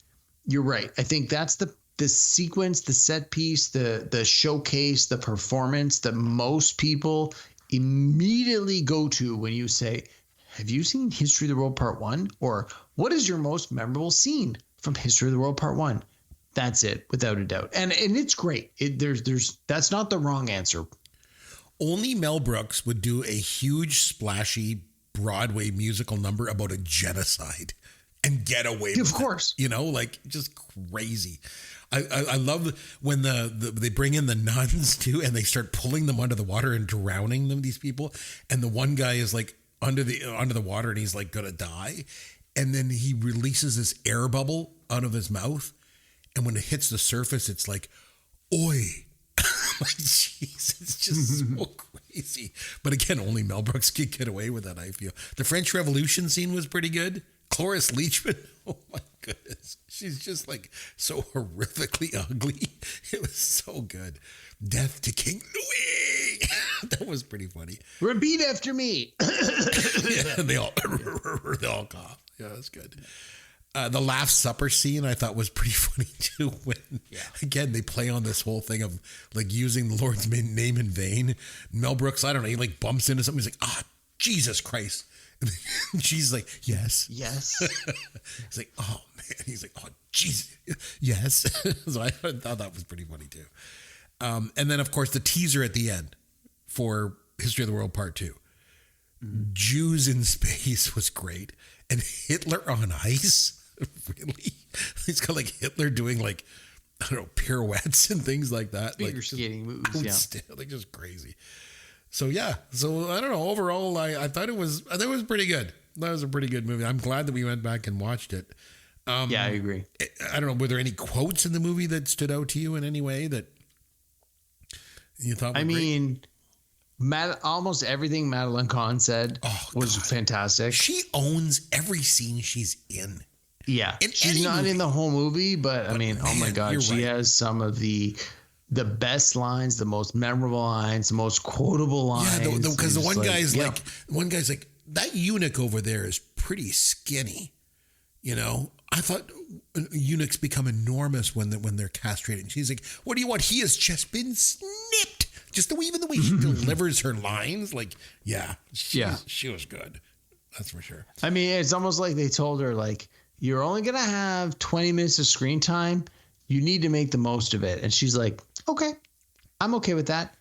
you're right. I think that's the sequence, the set piece, the showcase, the performance that most people immediately go to when you say, have you seen History of the World Part 1? Or what is your most memorable scene from History of the World Part 1? That's it, without a doubt. And it's great. That's not the wrong answer. Only Mel Brooks would do a huge, splashy Broadway musical number about a genocide and get away with it. Of course. Like just crazy. I love when they bring in the nuns too, and they start pulling them under the water and drowning them, these people. And the one guy is like under the water and he's like going to die. And then he releases this air bubble out of his mouth. And when it hits the surface, it's like, oi. Like, jeez, it's just so crazy. But again, only Mel Brooks could get away with that, I feel. The French Revolution scene was pretty good. Cloris Leachman, oh my goodness. She's just like so horrifically ugly. It was so good. Death to King Louis. That was pretty funny. Repeat after me. Yeah, they all cough. Yeah, that's good. The Last Supper scene I thought was pretty funny too. When again they play on this whole thing of like using the Lord's name in vain. Mel Brooks, I don't know, he like bumps into something. He's like, Jesus Christ. And she's like, yes. He's like, oh man. He's like, oh Jesus, yes. So I thought that was pretty funny too. And then of course the teaser at the end for History of the World Part 2. Jews in Space was great, and Hitler on Ice. Really? He's got like Hitler doing like, I don't know, pirouettes and things like that. Figure skating moves, like just crazy. So yeah. So I don't know. Overall, I thought it was pretty good. That was a pretty good movie. I'm glad that we went back and watched it. Yeah, I agree. I don't know. Were there any quotes in the movie that stood out to you in any way that you thought were great? Almost everything Madeline Kahn said was fantastic. She owns every scene she's in. Yeah, she's not in the whole movie, but I mean, oh my God, she has some of the best lines, the most memorable lines, the most quotable lines. Yeah, because the one guy's like, that eunuch over there is pretty skinny. You know, I thought eunuchs become enormous when they're castrated. And she's like, "What do you want? He has just been snipped." Just even the way she delivers her lines, like, she was good. That's for sure. I mean, it's almost like they told her, like, you're only gonna have 20 minutes of screen time. You need to make the most of it. And she's like, "Okay, I'm okay with that.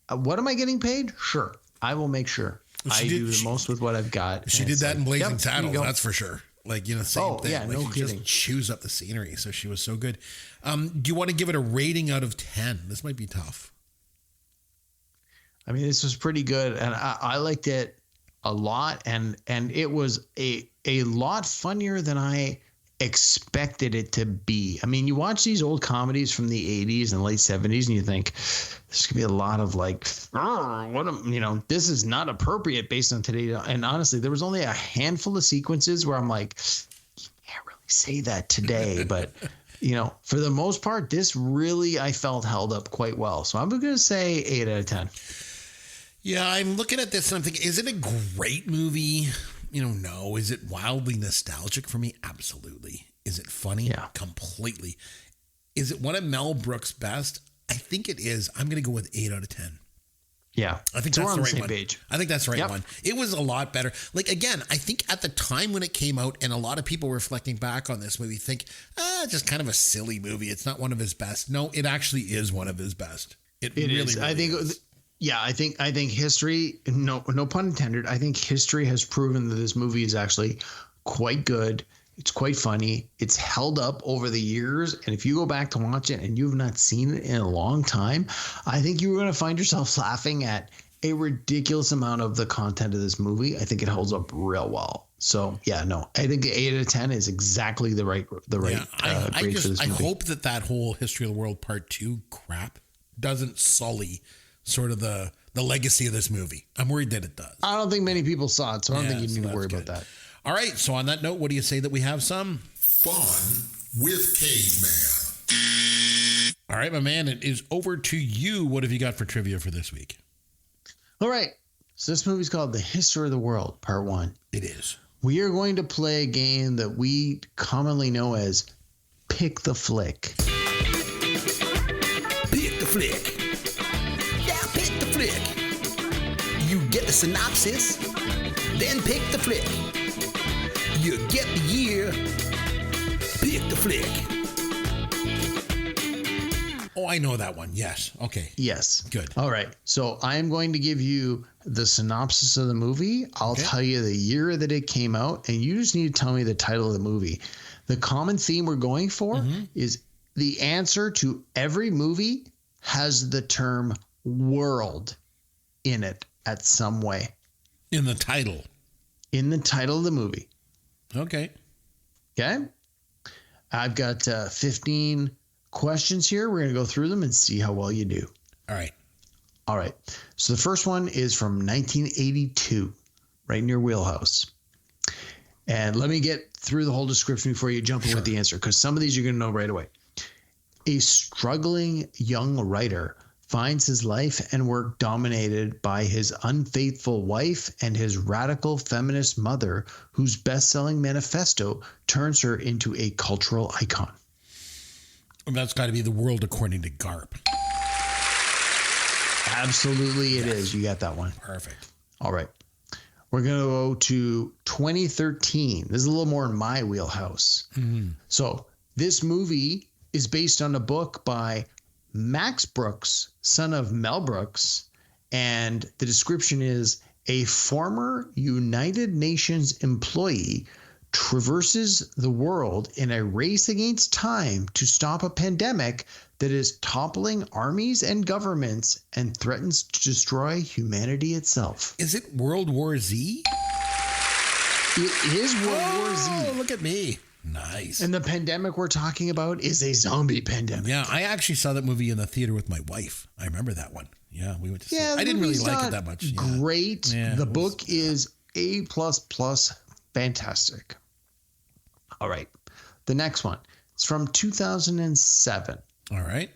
What am I getting paid? Sure, I will make sure I do the most with what I've got." She did that in Blazing Saddles, that's for sure. Like, you know, same thing. Yeah, like, no kidding. Just chews up the scenery. So she was so good. Do you want to give it a rating out of 10? This might be tough. I mean, this was pretty good, and I liked it a lot, and it was a lot funnier than I expected it to be. I mean, you watch these old comedies from the 80s and late 70s, and you think there's gonna be a lot of like, this is not appropriate based on today. And honestly, there was only a handful of sequences where I'm like, you can't really say that today, but. For the most part, this really, I felt, held up quite well. So I'm going to say 8 out of 10. Yeah, I'm looking at this and I'm thinking, is it a great movie? No. Is it wildly nostalgic for me? Absolutely. Is it funny? Yeah. Completely. Is it one of Mel Brooks' best? I think it is. I'm going to go with 8 out of 10. Yeah. I think that's the right one. Page. I think that's the right one. It was a lot better. Like, again, I think at the time when it came out, and a lot of people reflecting back on this movie think, just kind of a silly movie. It's not one of his best. No, it actually is one of his best. It really is. Really I think is. Yeah, I think history, no pun intended, I think history has proven that this movie is actually quite good. It's quite funny. It's held up over the years. And if you go back to watch it and you've not seen it in a long time, I think you're going to find yourself laughing at a ridiculous amount of the content of this movie. I think it holds up real well. So, I think 8 out of 10 is exactly the right grade for this movie. I hope that whole History of the World Part 2 crap doesn't sully sort of the legacy of this movie. I'm worried that it does. I don't think many people saw it, so I don't think you need to worry about that. All right. So on that note, what do you say that we have some fun with Caveman? All right, my man, it is over to you. What have you got for trivia for this week? All right. So this movie's called The History of the World, Part 1. It is. We are going to play a game that we commonly know as Pick the Flick. Pick the flick. Yeah, pick the flick. You get the synopsis, then pick the flick. You get the year, pick the flick. Oh, I know that one. Yes. Okay. Yes. Good. All right. So I am going to give you the synopsis of the movie. I'll tell you the year that it came out, and you just need to tell me the title of the movie. The common theme we're going for is the answer to every movie has the term world in it at some way. In the title. In the title of the movie. Okay. I've got 15 questions here. We're going to go through them and see how well you do. All right. So the first one is from 1982, right in your wheelhouse. And let me get through the whole description before you jump in with the answer, because some of these you're going to know right away. A struggling young writer finds his life and work dominated by his unfaithful wife and his radical feminist mother, whose best-selling manifesto turns her into a cultural icon. That's got to be The World According to Garp. Absolutely it is. You got that one. Perfect. All right. We're going to go to 2013. This is a little more in my wheelhouse. So this movie is based on a book by Max Brooks, son of Mel Brooks, and the description is a former United Nations employee traverses the world in a race against time to stop a pandemic that is toppling armies and governments and threatens to destroy humanity itself. Is it World War Z? It is World War Z. Oh, look at me. Nice. And the pandemic we're talking about is a zombie pandemic. Yeah, I actually saw that movie in the theater with my wife. I remember that one. Yeah, we went to see it. I didn't really like it that much. Yeah. Great. Yeah, the book is A++, fantastic. All right. The next one. It's from 2007. All right.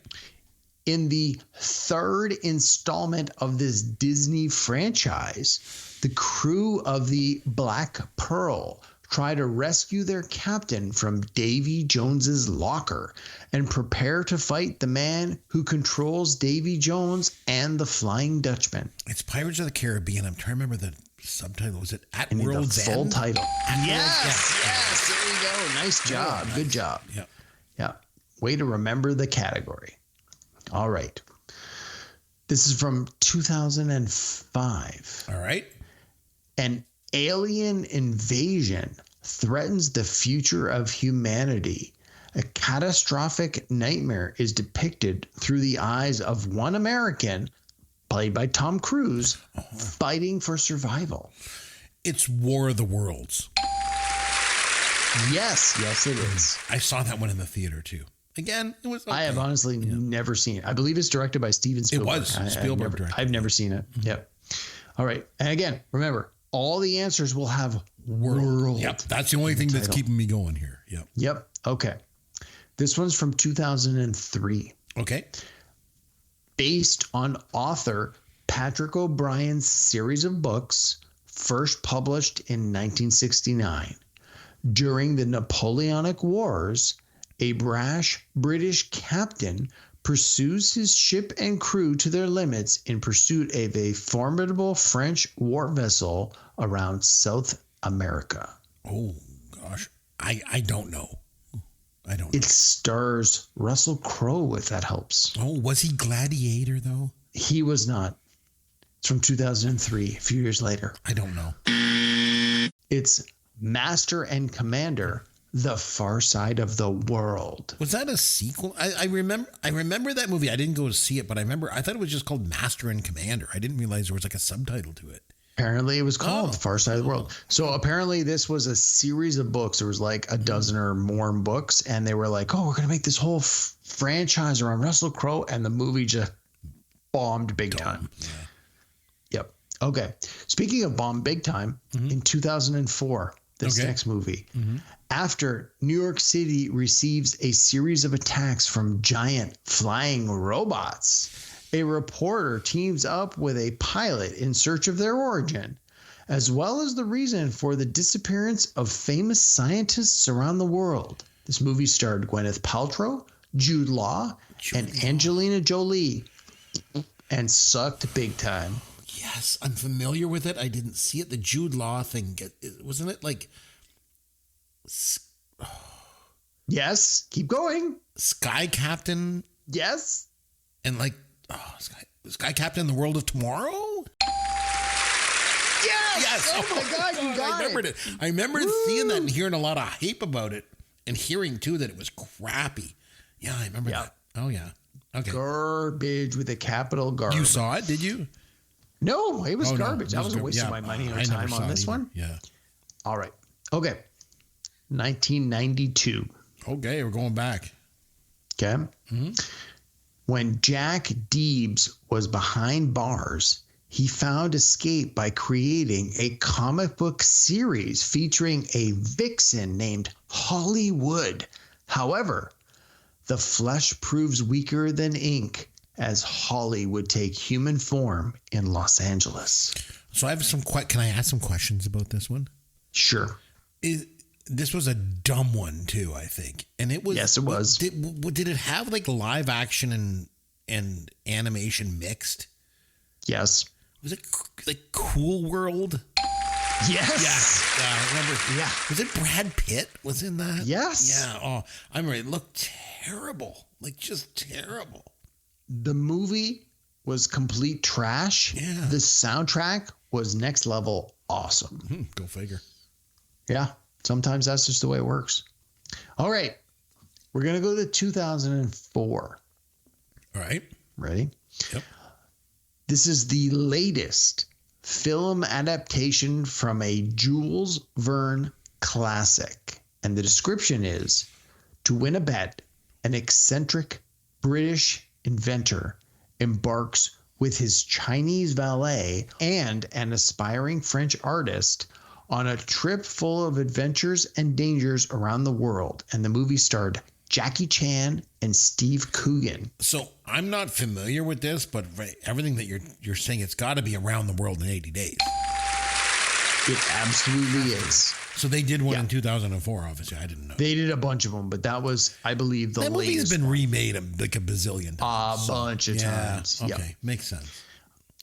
In the third installment of this Disney franchise, the crew of the Black Pearl try to rescue their captain from Davy Jones's locker and prepare to fight the man who controls Davy Jones and the Flying Dutchman. It's Pirates of the Caribbean. I'm trying to remember the subtitle. Was it At I need World's the full End? title. At Yes, there you go. Nice job. nice. Good job. Yeah. Yeah. Way to remember the category. All right. This is from 2005. All right. An alien invasion threatens the future of humanity. A catastrophic nightmare is depicted through the eyes of one American, played by Tom Cruise, fighting for survival. It's War of the Worlds. Yes, it is. I saw that one in the theater too. Again, it was okay. I have honestly never seen it. I believe it's directed by Steven Spielberg. It was. Spielberg directed. I've never seen it. Yep. All right. And again, remember, all the answers will have world. Yep. That's the only thing that's keeping me going here. Yep. Yep. Okay. This one's from 2003. Okay. Based on author Patrick O'Brien's series of books, first published in 1969. During the Napoleonic Wars, a brash British captain pursues his ship and crew to their limits in pursuit of a formidable French war vessel around South America. Oh, gosh. I don't know. I don't know. It stars Russell Crowe, if that helps. Oh, was he Gladiator, though? He was not. It's from 2003, a few years later. I don't know. It's Master and Commander, The Far Side of the World. Was that a sequel? I remember that movie. I didn't go to see it, but I thought it was just called Master and Commander. I didn't realize there was like a subtitle to it. Apparently it was called The Far Side of the World. So apparently this was a series of books. There was like a dozen or more books, and they were like, oh, we're going to make this whole franchise around Russell Crowe, and the movie just bombed big time. Yeah. Yep. Okay. Speaking of bomb big time, in 2004, this next movie, after New York City receives a series of attacks from giant flying robots, a reporter teams up with a pilot in search of their origin, as well as the reason for the disappearance of famous scientists around the world. This movie starred Gwyneth Paltrow, Jude Law, and Angelina Jolie, and sucked big time. Yes, I'm familiar with it. I didn't see it. The Jude Law thing, wasn't it like... Yes, keep going. Sky Captain? Yes. And like... Sky Captain in the World of Tomorrow? Yes! Oh my God, you got I remembered it. I remember seeing that and hearing a lot of hype about it, and hearing too that it was crappy. Yeah, I remember that. Oh yeah. Okay. Garbage with a capital garbage. You saw it, did you? No, it was garbage. No, I wasn't wasting my money or time on this one. Yeah. All right. Okay. 1992. Okay, we're going back. Okay. When Jack Deebs was behind bars, he found escape by creating a comic book series featuring a vixen named Hollywood. However, the flesh proves weaker than ink as Holly would take human form in Los Angeles. So I have some. Can I ask some questions about this one? Sure. This was a dumb one too, I think, and it was. Yes, it was. Did it have like live action and animation mixed? Yes. Was it like Cool World? Yes. Yeah. I remember. Yeah. Was it Brad Pitt was in that? Yes. Yeah. Oh, I remember. It looked terrible. Like just terrible. The movie was complete trash. Yeah. The soundtrack was next level awesome. Go figure. Yeah. Sometimes that's just the way it works. All right. We're going to go to 2004. All right. Ready? Yep. This is the latest film adaptation from a Jules Verne classic. And the description is, to win a bet, an eccentric British inventor embarks with his Chinese valet and an aspiring French artist on a trip full of adventures and dangers around the world. And the movie starred Jackie Chan and Steve Coogan. So I'm not familiar with this, but everything that you're saying, it's got to be around the world in 80 days. It absolutely is. So they did one in 2004, obviously. I didn't know. They did a bunch of them, but that was, I believe, the that movie has latest. been remade like a bazillion times. A bunch of times. Okay, Yep. makes sense.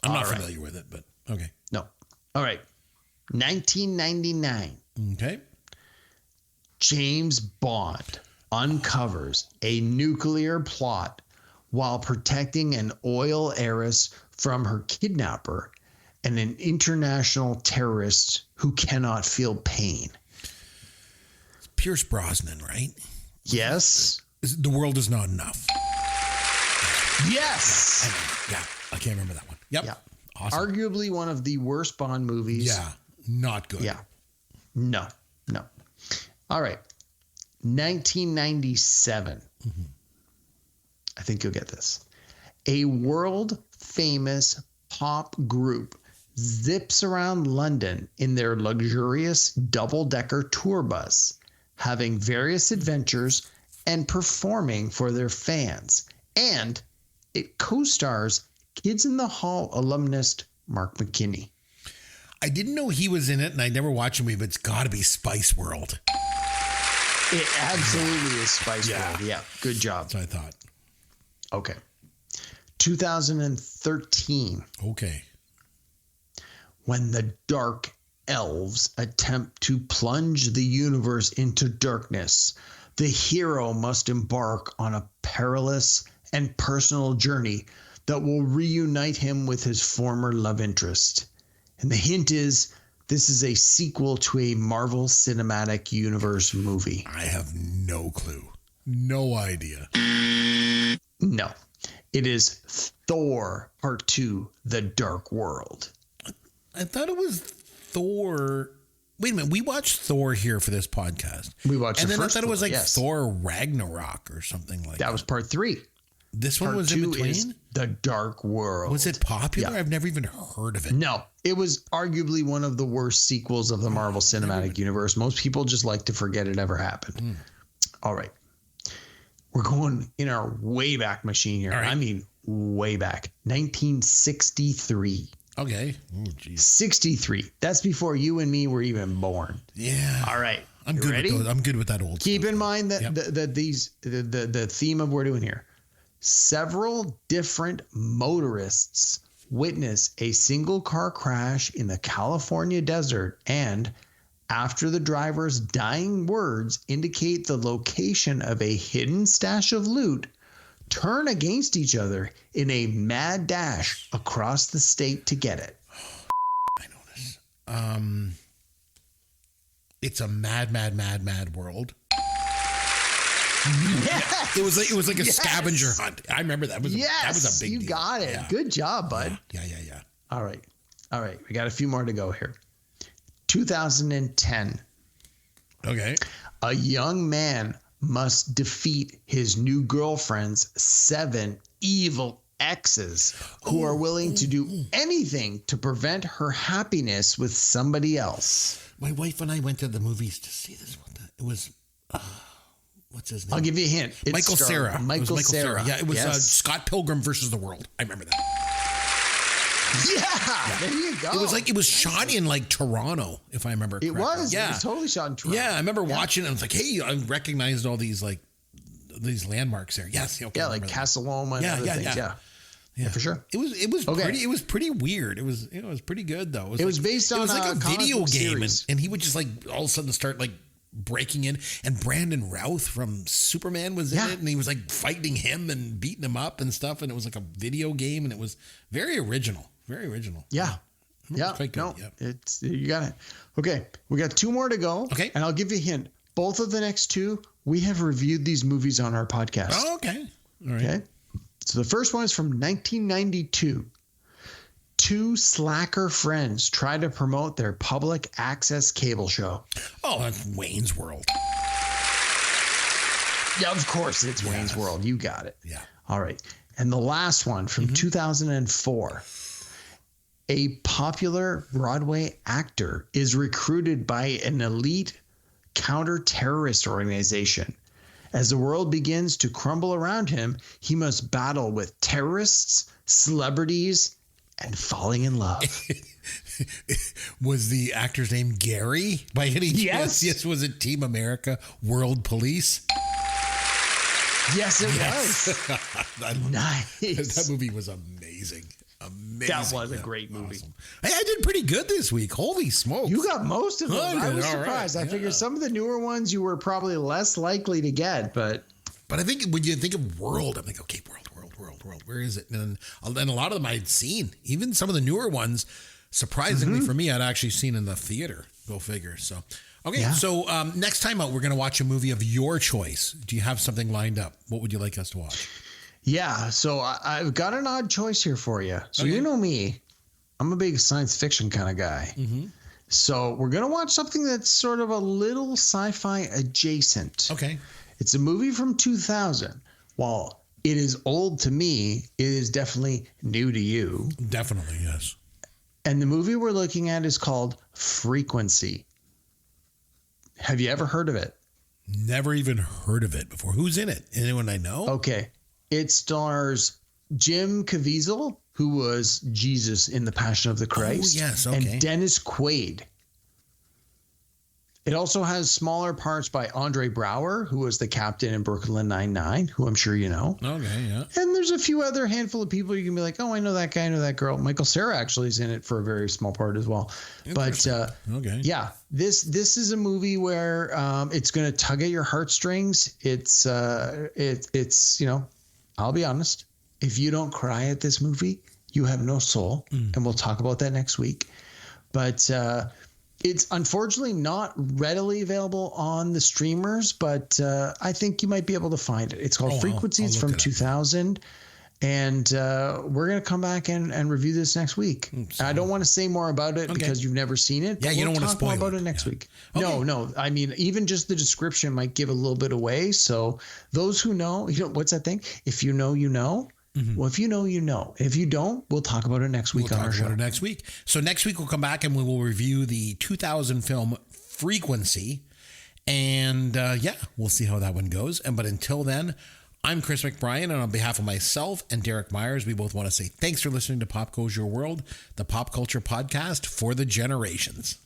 I'm not familiar with it, but okay. No. All right. 1999. Okay. James Bond uncovers a nuclear plot while protecting an oil heiress from her kidnapper and an international terrorist who cannot feel pain. It's Pierce Brosnan, right? Yes. The World Is Not Enough. Yes. Yeah, I can't remember that one. Yep. Yeah. Awesome. Arguably one of the worst Bond movies. Yeah, not good. Yeah. No. All right. 1997. I think you'll get this. A world famous pop group zips around London in their luxurious double-decker tour bus, having various adventures and performing for their fans. And it co-stars Kids in the Hall alumnus Mark McKinney. I didn't know he was in it, and I never watched the movie, but it's got to be Spice World. It absolutely is Spice World. Yeah, good job. That's what I thought. Okay. 2013. Okay. When the dark elves attempt to plunge the universe into darkness, the hero must embark on a perilous and personal journey that will reunite him with his former love interest. And the hint is, this is a sequel to a Marvel Cinematic Universe movie. I have no clue. No idea. No. It is Thor Part 2, The Dark World. I thought it was Thor. Wait a minute. We watched Thor here for this podcast. We watched and the then first I thought it was one, like yes. Thor Ragnarok or something like that. That was Part 3. This one Part was in 2 between? is The Dark World. Was it popular? Yeah. I've never even heard of it. No, it was arguably one of the worst sequels of the Marvel Cinematic Universe. Most people just like to forget it ever happened. All right. We're going in our way back machine here. Right. I mean, way back. 1963. Okay. Oh, geez. 63. That's before you and me were even born. Yeah. All right. I'm You good ready? with those. I'm good with that old Keep stuff. in mind that Yep. the theme of what we're doing here. Several different motorists witness a single car crash in the California desert, and after the driver's dying words indicate the location of a hidden stash of loot, turn against each other in a mad dash across the state to get it. I know this. It's a mad world. Yes. It was like a Yes. scavenger hunt. I remember that. That was a big you deal. got it. Yeah. Good job, bud. Yeah. All right. We got a few more to go here. 2010. Okay. A young man must defeat his new girlfriend's 7 evil exes who are willing to do anything to prevent her happiness with somebody else. My wife and I went to the movies to see this one. It was, what's his name? I'll give you a hint. It Michael starred Cera. Michael Cera. Yeah, it was Yes. Scott Pilgrim versus the World. I remember that. Yeah, there you go. It was shot in like Toronto, if I remember It correctly. was. Yeah. It was totally shot in Toronto. Yeah, I remember watching it. I was like, hey, I recognized all these these landmarks there. Yes. Okay, Yeah, like Casa Loma and other things. Yeah, for sure. It was Okay. pretty. It was pretty weird. It was pretty good though. It was based on it was like a a comic video book game, series. and he would just like all of a sudden start like breaking in, and Brandon Routh from Superman was in it, and he was like fighting him and beating him up and stuff, and it was like a video game, and it was very original. Very original. Yeah. Yeah. Quite good. No, Yep. it's you got it. Okay, we got 2 more to go. Okay. And I'll give you a hint. Both of the next 2, we have reviewed these movies on our podcast. Oh, okay. All right. Okay. So the first one is from 1992. 2 slacker friends try to promote their public access cable show. Oh, that's Wayne's World. Yeah, of course it's Wayne's World. You got it. Yeah. All right. And the last one from 2004. A popular Broadway actor is recruited by an elite counter-terrorist organization. As the world begins to crumble around him, he must battle with terrorists, celebrities, and falling in love. Was the actor's name Gary by any chance? Yes. Yes. Was it Team America World Police? Yes, it was. Nice. That movie was amazing. Amazing. That was a great movie. Awesome. Hey, I did pretty good this week. Holy smokes. You got most of them. I was All surprised. right. I figured some of the newer ones you were probably less likely to get, but I think when you think of world, I'm like, okay, world. Where is it? And a lot of them I'd seen. Even some of the newer ones, surprisingly for me, I'd actually seen in the theater. Go figure. So, okay. Yeah. So next time out, we're going to watch a movie of your choice. Do you have something lined up? What would you like us to watch? yeah. So I've got an odd choice here for you. So you know me, I'm a big science fiction kind of guy. Mm-hmm. So we're going to watch something that's sort of a little sci-fi adjacent. Okay. It's a movie from 2000. While it is old to me, it is definitely new to you. Definitely, yes. And the movie we're looking at is called Frequency. Have you ever heard of it? Never even heard of it before. Who's in it? Anyone I know? Okay. It stars Jim Caviezel, who was Jesus in The Passion of the Christ. Oh, yes. Okay. And Dennis Quaid. It also has smaller parts by Andre Braugher, who was the captain in Brooklyn Nine-Nine, who I'm sure you know. Okay, yeah. And there's a few other handful of people you can be like, oh, I know that guy, I know that girl. Michael Cera actually is in it for a very small part as well. But okay. yeah, this is a movie where it's going to tug at your heartstrings. It's I'll be honest, if you don't cry at this movie, you have no soul, and we'll talk about that next week. But it's unfortunately not readily available on the streamers, but I think you might be able to find it. It's called Frequency. It's from 2000. And we're going to come back and review this next week. I don't want to say more about it because you've never seen it. Yeah, you don't want to spoil more about it next week. Okay. No. I mean, even just the description might give a little bit away. So those who know, what's that thing? If you know, you know. Mm-hmm. Well, if you know, you know. If you don't, we'll talk about it next week on our show. Next week. So next week we'll come back and we will review the 2000 film Frequency. And we'll see how that one goes. But until then, I'm Chris McBrien, and on behalf of myself and Derek Myers, we both want to say thanks for listening to Pop Goes Your World, the pop culture podcast for the generations.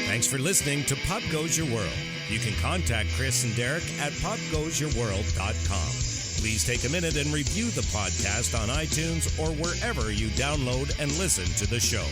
Thanks for listening to Pop Goes Your World. You can contact Chris and Derek at popgoesyourworld.com. Please take a minute and review the podcast on iTunes or wherever you download and listen to the show.